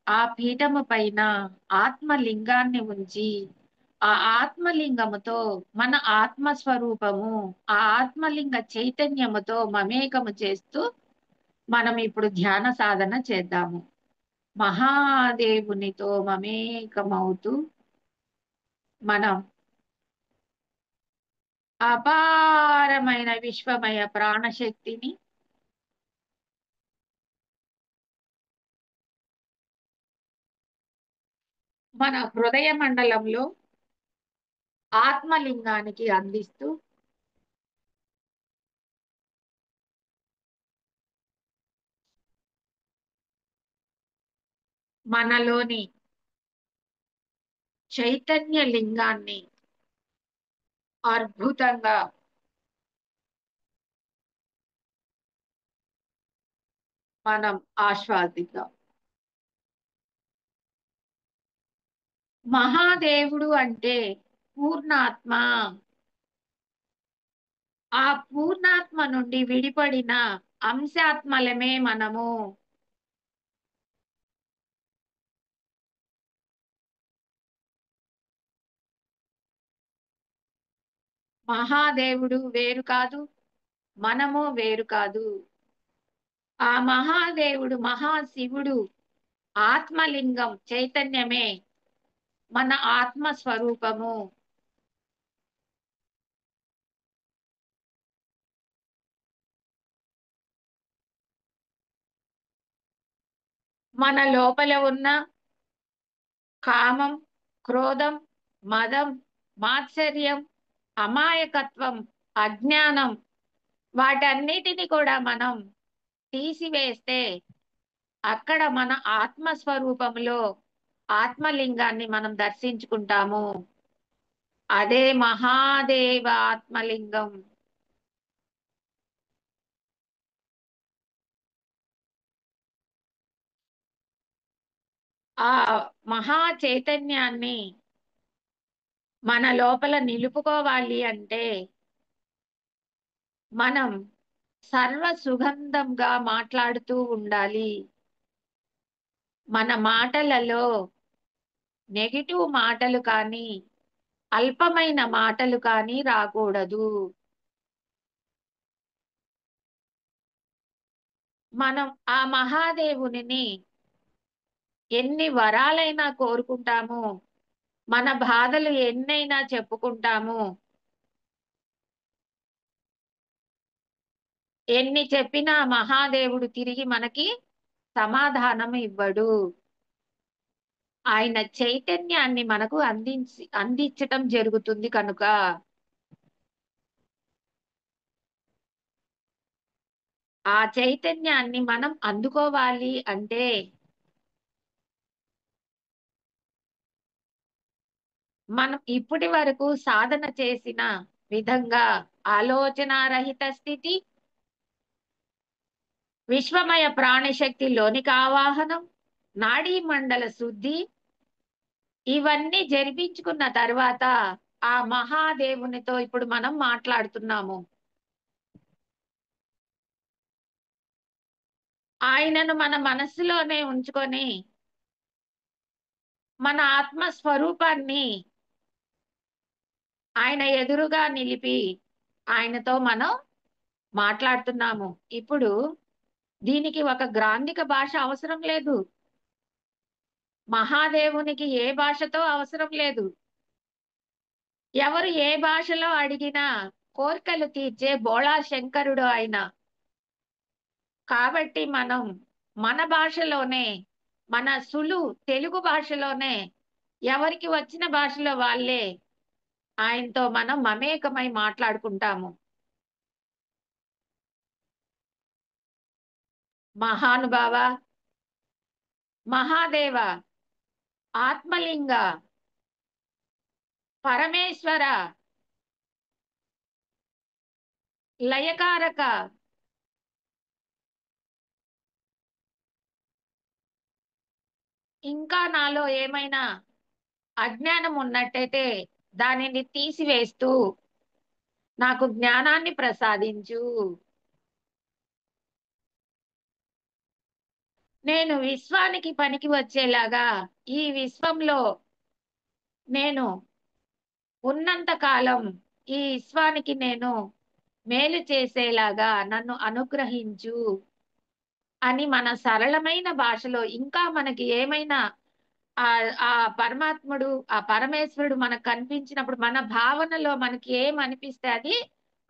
ఆ పీఠము పైన ఆత్మలింగాన్ని ఉంచి ఆ ఆత్మలింగముతో మన ఆత్మస్వరూపము ఆ ఆత్మలింగ చైతన్యముతో మమేకము చేస్తూ మనం ఇప్పుడు ధ్యాన సాధన చేద్దాము. మహాదేవునితో మమేకమవుతూ మనం అపారమైన విశ్వమయ ప్రాణశక్తిని మన హృదయ మండలంలో ఆత్మలింగానికి అందిస్తూ మనలోని చైతన్య లింగాన్ని అద్భుతంగా మనం ఆస్వాదిద్దాం. మహాదేవుడు అంటే పూర్ణాత్మ. ఆ పూర్ణాత్మ నుండి విడిపడిన అంశాత్మలమే మనము. మహాదేవుడు వేరు కాదు, మనము వేరు కాదు. ఆ మహాదేవుడు మహాశివుడు ఆత్మలింగం చైతన్యమే మన ఆత్మ స్వరూపము. మన లోపల ఉన్న కామం, క్రోధం, మదం, మాత్సర్యం, అమాయకత్వం, అజ్ఞానం, వాటన్నిటిని కూడా మనం తీసివేస్తే అక్కడ మన ఆత్మస్వరూపంలో ఆత్మలింగాన్ని మనం దర్శించుకుంటాము. అదే మహాదేవ ఆత్మలింగం. ఆ మహా చైతన్యాన్ని మన లోపల నిలుపుకోవాలి అంటే మనం సర్వ సుగంధంగా మాట్లాడుతూ ఉండాలి. మన మాటలలో నెగిటివ్ మాటలు కానీ అల్పమైన మాటలు కానీ రాకూడదు. మనం ఆ మహాదేవునిని ఎన్ని వరాలైనా కోరుకుంటాము, మన బాధలు ఎన్నైనా చెప్పుకుంటాము, ఎన్ని చెప్పినా మహాదేవుడు తిరిగి మనకి సమాధానం ఇవ్వడు. ఆయన చైతన్యాన్ని మనకు అందించటం జరుగుతుంది కనుక ఆ చైతన్యాన్ని మనం అందుకోవాలి అంటే మనం ఇప్పటి వరకు సాధన చేసిన విధంగా ఆలోచనారహిత స్థితి, విశ్వమయ ప్రాణశక్తి లోనికి ఆవాహనం, నాడీ మండల శుద్ధి, ఇవన్నీ జరిపించుకున్న తర్వాత ఆ మహాదేవునితో ఇప్పుడు మనం మాట్లాడుతున్నాము. ఆయనను మన మనస్సులోనే ఉంచుకొని మన ఆత్మ స్వరూపాన్ని ఆయన ఎదురుగా నిలిపి ఆయనతో మనం మాట్లాడుతున్నాము. ఇప్పుడు దీనికి ఒక గ్రాంధిక భాష అవసరం లేదు. మహాదేవునికి ఏ భాషతో అవసరం లేదు. ఎవరు ఏ భాషలో అడిగినా కోర్కెలు తీర్చే బోళా శంకరుడు ఆయన. కాబట్టి మనం మన భాషలోనే, మన తెలుగు భాషలోనే, ఎవరికి వచ్చిన భాషలో వాళ్ళే ఆయనతో మనం మమేకమై మాట్లాడుకుంటాము. మహానుభావ, మహాదేవ, ఆత్మలింగ, పరమేశ్వర, లయకారక, ఇంకా నాలో ఏమైనా అజ్ఞానం ఉన్నట్టయితే దానిని తీసివేస్తూ నాకు జ్ఞానాన్ని ప్రసాదించు. నేను విశ్వానికి పనికి వచ్చేలాగా ఈ విశ్వంలో నేను ఉన్నంత కాలం ఈ విశ్వానికి నేను మేలు చేసేలాగా నన్ను అనుగ్రహించు అని మన సరళమైన భాషలో ఇంకా మనకి ఏమైనా ఆ ఆ పరమాత్ముడు, ఆ పరమేశ్వరుడు మనకు కనిపించినప్పుడు మన భావనలో మనకి ఏం అనిపిస్తే అది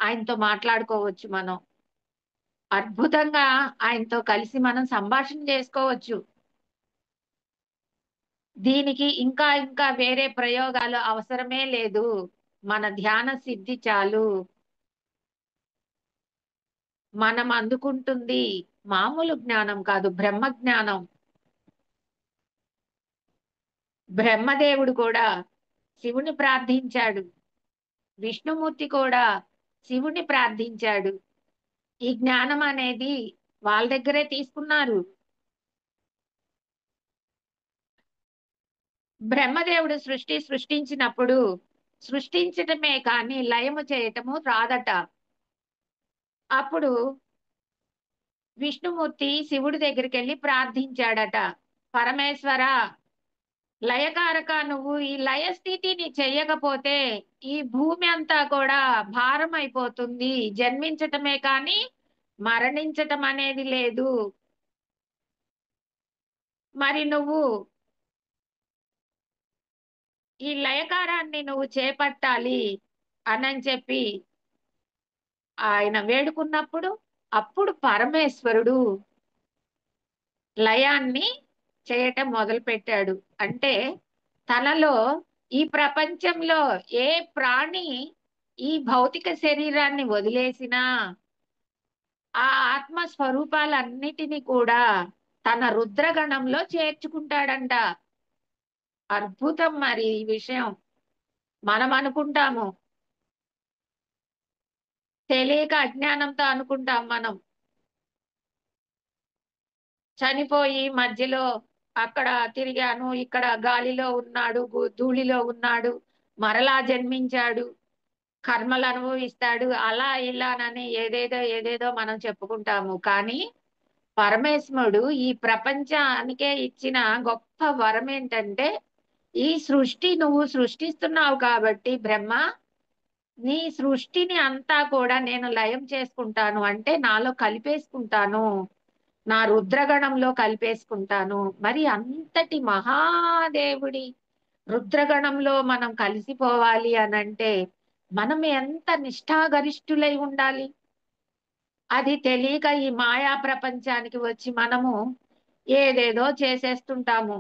ఆయనతో మాట్లాడుకోవచ్చు. మనం అద్భుతంగా ఆయనతో కలిసి మనం సంభాషణ చేసుకోవచ్చు. దీనికి ఇంకా ఇంకా వేరే ప్రయోగాలు అవసరమే లేదు. మన ధ్యాన సిద్ధి చాలు. మనం అందుకుంటుంది మామూలు జ్ఞానం కాదు, బ్రహ్మ జ్ఞానం. బ్రహ్మదేవుడు కూడా శివుని ప్రార్థించాడు, విష్ణుమూర్తి కూడా శివుని ప్రార్థించాడు. ఈ జ్ఞానం అనేది వాళ్ళ దగ్గరే తీసుకున్నారు. బ్రహ్మదేవుడు సృష్టించినప్పుడు సృష్టించటమే కానీ లయము చేయటము రాదట. అప్పుడు విష్ణుమూర్తి శివుడి దగ్గరికి వెళ్ళి ప్రార్థించాడట, పరమేశ్వర, లయకారక, నువ్వు ఈ లయ స్థితిని చెయ్యకపోతే ఈ భూమి అంతా కూడా భారం అయిపోతుంది, జన్మించటమే కానీ మరణించటం అనేది లేదు. మరి నువ్వు ఈ లయకారాన్ని నువ్వు చేపట్టాలి అని చెప్పి ఆయన వేడుకున్నప్పుడు, అప్పుడు పరమేశ్వరుడు లయాన్ని చేయటం మొదలు పెట్టాడు. అంటే తనలో ఈ ప్రపంచంలో ఏ ప్రాణి ఈ భౌతిక శరీరాన్ని వదిలేసినా ఆ ఆత్మ స్వరూపాలన్నిటినీ కూడా తన రుద్రగణంలో చేర్చుకుంటాడంట. అద్భుతం మరి ఈ విషయం. మనం అనుకుంటాము, తెలియక అజ్ఞానంతో అనుకుంటాం, మనం చనిపోయి మధ్యలో అక్కడ తిరిగాను, ఇక్కడ గాలిలో ఉన్నాడు, ధూళిలో ఉన్నాడు, మరలా జన్మించాడు, కర్మలు అనుభవిస్తాడు, అలా ఇలానని ఏదేదో ఏదేదో మనం చెప్పుకుంటాము. కానీ పరమేశ్వరుడు ఈ ప్రపంచానికే ఇచ్చిన గొప్ప వరం ఏంటంటే, ఈ సృష్టి నువ్వు సృష్టిస్తున్నావు కాబట్టి బ్రహ్మ, నీ సృష్టిని అంతా కూడా నేను లయం చేసుకుంటాను, అంటే నాలో కలిపేసుకుంటాను, నా రుద్రగణంలో కలిపేసుకుంటాను. మరి అంతటి మహాదేవుడి రుద్రగణంలో మనం కలిసిపోవాలి అనంటే మనం ఎంత నిష్ఠాగరిష్ఠులై ఉండాలి. అది తెలియక ఈ మాయా ప్రపంచానికి వచ్చి మనము ఏదేదో చేసేస్తుంటాము.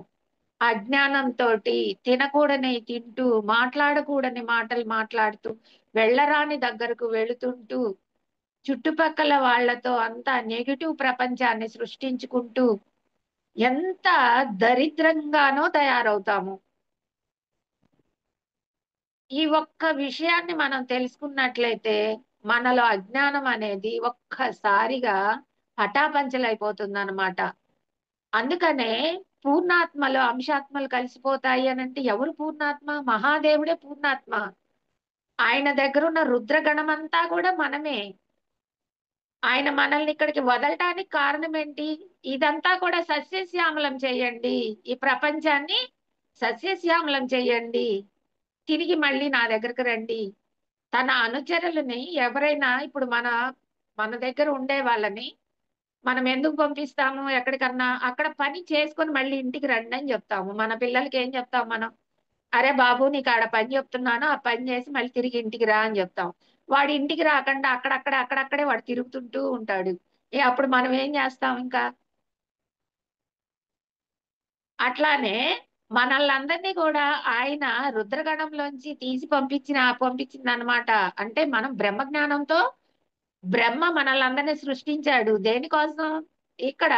అజ్ఞానంతో తినకూడని తింటూ, మాట్లాడకూడని మాటలు మాట్లాడుతూ, వెళ్ళరాని దగ్గరకు వెళుతుంటూ, చుట్టుపక్కల వాళ్లతో అంతా నెగిటివ్ ప్రపంచాన్ని సృష్టించుకుంటూ ఎంత దరిద్రంగానో తయారవుతాము. ఈ ఒక్క విషయాన్ని మనం తెలుసుకున్నట్లయితే మనలో అజ్ఞానం అనేది ఒక్కసారిగా పటాపంచలైపోతుంది అన్నమాట. అందుకనే పూర్ణాత్మలో అంశాత్మలు కలిసిపోతాయి అనంటే ఎవరు పూర్ణాత్మ? మహాదేవుడే పూర్ణాత్మ. ఆయన దగ్గర ఉన్న రుద్రగణమంతా కూడా మనమే. ఆయన మనల్ని ఇక్కడికి వదలటానికి కారణం ఏంటి? ఇదంతా కూడా సస్యశ్యామలం చేయండి, ఈ ప్రపంచాన్ని సస్యశ్యామలం చేయండి, తిరిగి మళ్ళీ నా దగ్గరకు రండి. తన అనుచరులని ఎవరైనా ఇప్పుడు మన మన దగ్గర ఉండే వాళ్ళని మనం ఎందుకు పంపిస్తాము ఎక్కడికన్నా? అక్కడ పని చేసుకొని మళ్ళీ ఇంటికి రండి అని చెప్తాము. మన పిల్లలకి ఏం చెప్తాం మనం? అరే బాబు, నీకు ఆడ పని చెప్తున్నాను, ఆ పని చేసి మళ్ళీ తిరిగి ఇంటికి రా అని చెప్తాం. వాడు ఇంటికి రాకుండా అక్కడక్కడే వాడు తిరుగుతుంటూ ఉంటాడు. అప్పుడు మనం ఏం చేస్తాం ఇంకా? అట్లానే మనల్ని అందరినీ కూడా ఆయన రుద్రగణంలోంచి తీసి పంపించింది అనమాట. అంటే మనం బ్రహ్మజ్ఞానంతో బ్రహ్మ మనల్ని అందరినీ సృష్టించాడు దేనికోసం? ఇక్కడ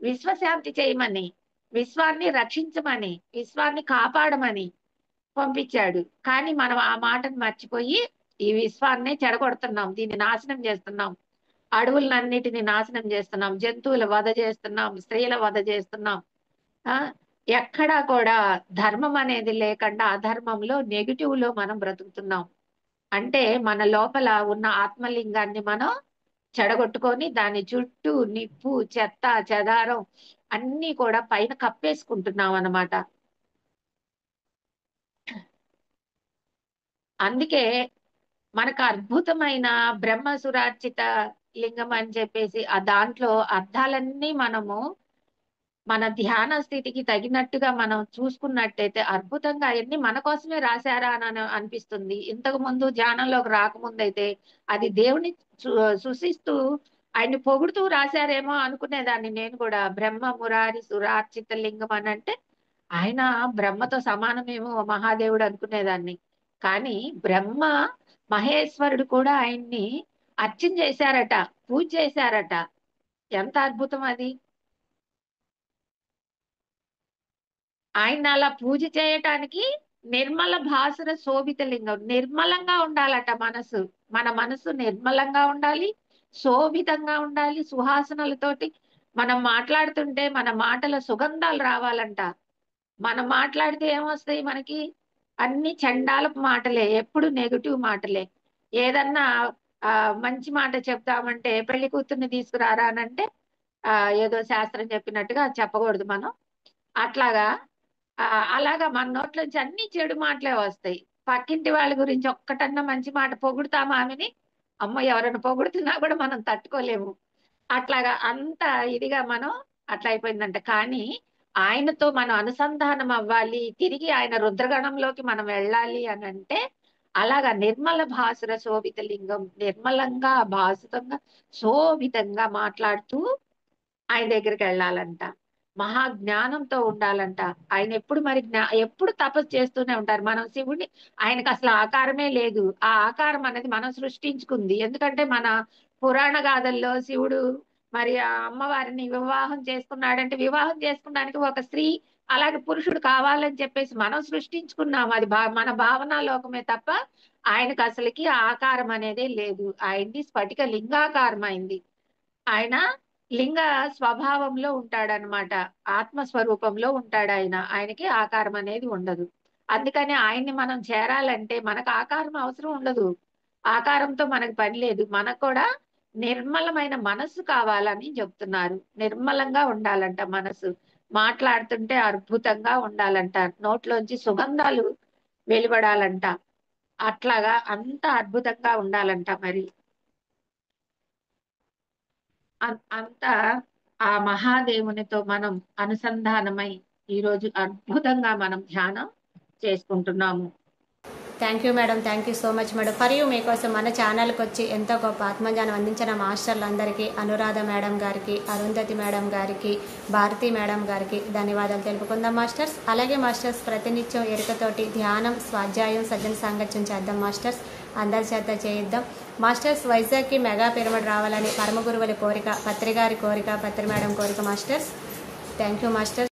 విశ్వశాంతి చేయమని, విశ్వాన్ని రక్షించమని, విశ్వాన్ని కాపాడమని పంపించాడు. కానీ మనం ఆ మాటను మర్చిపోయి ఈ విశ్వాన్నే చెడగొడుతున్నాం, దీన్ని నాశనం చేస్తున్నాం, అడవులన్నిటిని నాశనం చేస్తున్నాం, జంతువుల వధ చేస్తున్నాం, స్త్రీల వధ చేస్తున్నాం. ఆ ఎక్కడా కూడా ధర్మం అనేది లేకుండా అధర్మంలో, నెగిటివ్ లో మనం బ్రతుకుతున్నాం. అంటే మన లోపల ఉన్న ఆత్మలింగాన్ని మనం చెడగొట్టుకొని దాని చుట్టూ నిప్పు, చెత్త, చెదారం అన్ని కూడా పైన కప్పేసుకుంటున్నాం అన్నమాట. అందుకే మనకు అద్భుతమైన బ్రహ్మసురార్చిత లింగం అని చెప్పేసి ఆ దాంట్లో అర్థాలన్నీ మనము మన ధ్యాన స్థితికి తగినట్టుగా మనం చూసుకున్నట్టయితే అద్భుతంగా అవన్నీ మన కోసమే రాశారా అని అనిపిస్తుంది. ఇంతకు ముందు ధ్యానంలోకి రాకముందైతే అది దేవుని సృశిస్తూ ఆయన్ని పొగుడుతూ రాశారేమో అనుకునేదాన్ని నేను కూడా. బ్రహ్మ మురారి సురార్చిత లింగం అని అంటే ఆయన బ్రహ్మతో సమానమేమో మహాదేవుడు అనుకునేదాన్ని. కానీ బ్రహ్మ మహేశ్వరుడు కూడా ఆయన్ని అర్చన చేశారట, పూజ చేశారట. ఎంత అద్భుతం అది! ఆయన అలా పూజ చేయటానికి నిర్మల భాసుర శోభిత లింగం. నిర్మలంగా ఉండాలట మనసు. మన మనసు నిర్మలంగా ఉండాలి, శోభితంగా ఉండాలి, సుహాసనలతోటి మనం మాట్లాడుతుంటే మన మాటల సుగంధాలు రావాలంట. మనం మాట్లాడితే ఏమొస్తాయి మనకి? అన్ని చండాలపు మాటలే, ఎప్పుడు నెగటివ్ మాటలే. ఏదన్నా మంచి మాట చెప్తామంటే పెళ్లి కూతుర్ని తీసుకురారా అని అంటే ఏదో శాస్త్రం చెప్పినట్టుగా చెప్పకూడదు మనం. అట్లాగా అలాగా మన నోట్లోంచి అన్ని చెడు మాటలే వస్తాయి. పక్కింటి వాళ్ళ గురించి ఒక్కటన్నా మంచి మాట పొగుడుతామా ఆమెని? అమ్మ ఎవరైనా పొగుడుతున్నా కూడా మనం తట్టుకోలేము. అట్లాగా అంత ఇదిగా మనం అట్లా అయిపోయిందంట. కానీ ఆయనతో మనం అనుసంధానం అవ్వాలి, తిరిగి ఆయన రుద్రగణంలోకి మనం వెళ్ళాలి అని అంటే అలాగా నిర్మల భాసుర శోభిత లింగం, నిర్మలంగా భాసుతంగా శోభితంగా మాట్లాడుతూ ఆయన దగ్గరికి వెళ్ళాలంట. మహా జ్ఞానంతో ఉండాలంట. ఆయన ఎప్పుడు మరి ఎప్పుడు తపస్సు చేస్తూనే ఉంటారు. మనం శివుడిని, ఆయనకు అసలు ఆకారమే లేదు. ఆ ఆకారం అనేది మనం సృష్టించుకుంది. ఎందుకంటే మన పురాణ గాథల్లో శివుడు మరి ఆ అమ్మవారిని వివాహం చేసుకున్నాడంటే వివాహం చేసుకోవడానికి ఒక స్త్రీ అలాగే పురుషుడు కావాలని చెప్పేసి మనం సృష్టించుకున్నాం. అది మన భావనా లోకమే తప్ప ఆయనకు అసలుకి ఆకారం అనేదే లేదు. ఆయన్ని స్ఫటిక లింగాకారం అయింది. ఆయన లింగ స్వభావంలో ఉంటాడనమాట. ఆత్మస్వరూపంలో ఉంటాడు ఆయన. ఆయనకి ఆకారం అనేది ఉండదు. అందుకని ఆయన్ని మనం చేరాలంటే మనకు ఆకారం అవసరం ఉండదు. ఆకారంతో మనకు పని లేదు. మనకు కూడా నిర్మలమైన మనస్సు కావాలని చెప్తున్నారు. నిర్మలంగా ఉండాలంట మనసు. మాట్లాడుతుంటే అద్భుతంగా ఉండాలంట. నోట్లోంచి సుగంధాలు వెలువడాలంట. అట్లాగా అంత అద్భుతంగా ఉండాలంట మరి. అంతా ఆ మహాదేవునితో మనం అనుసంధానమై ఈరోజు అద్భుతంగా మనం ధ్యానం చేసుకుంటున్నాము. Thank you madam, thank you so much madam. For you మీకోసం మన ఛానల్కి వచ్చి ఎంతో గొప్ప ఆత్మజ్ఞానం అందించిన మాస్టర్లందరికీ, అనురాధ మేడం గారికి, అరుంధతి మేడం గారికి, భారతి మేడం గారికి ధన్యవాదాలు తెలుపుకుందాం మాస్టర్స్. అలాగే మాస్టర్స్ ప్రతినిత్యం ఎరుకతోటి ధ్యానం, స్వాధ్యాయం, సజ్జన సాంగత్యం చేద్దాం మాస్టర్స్. అందరి చేత చేయిద్దాం మాస్టర్స్. వైజాగ్కి మెగా పిరమిడ్ రావాలని పరమగురువుల కోరిక, పత్రి గారి కోరిక, పత్రి మేడం కోరిక మాస్టర్స్. Thank you masters.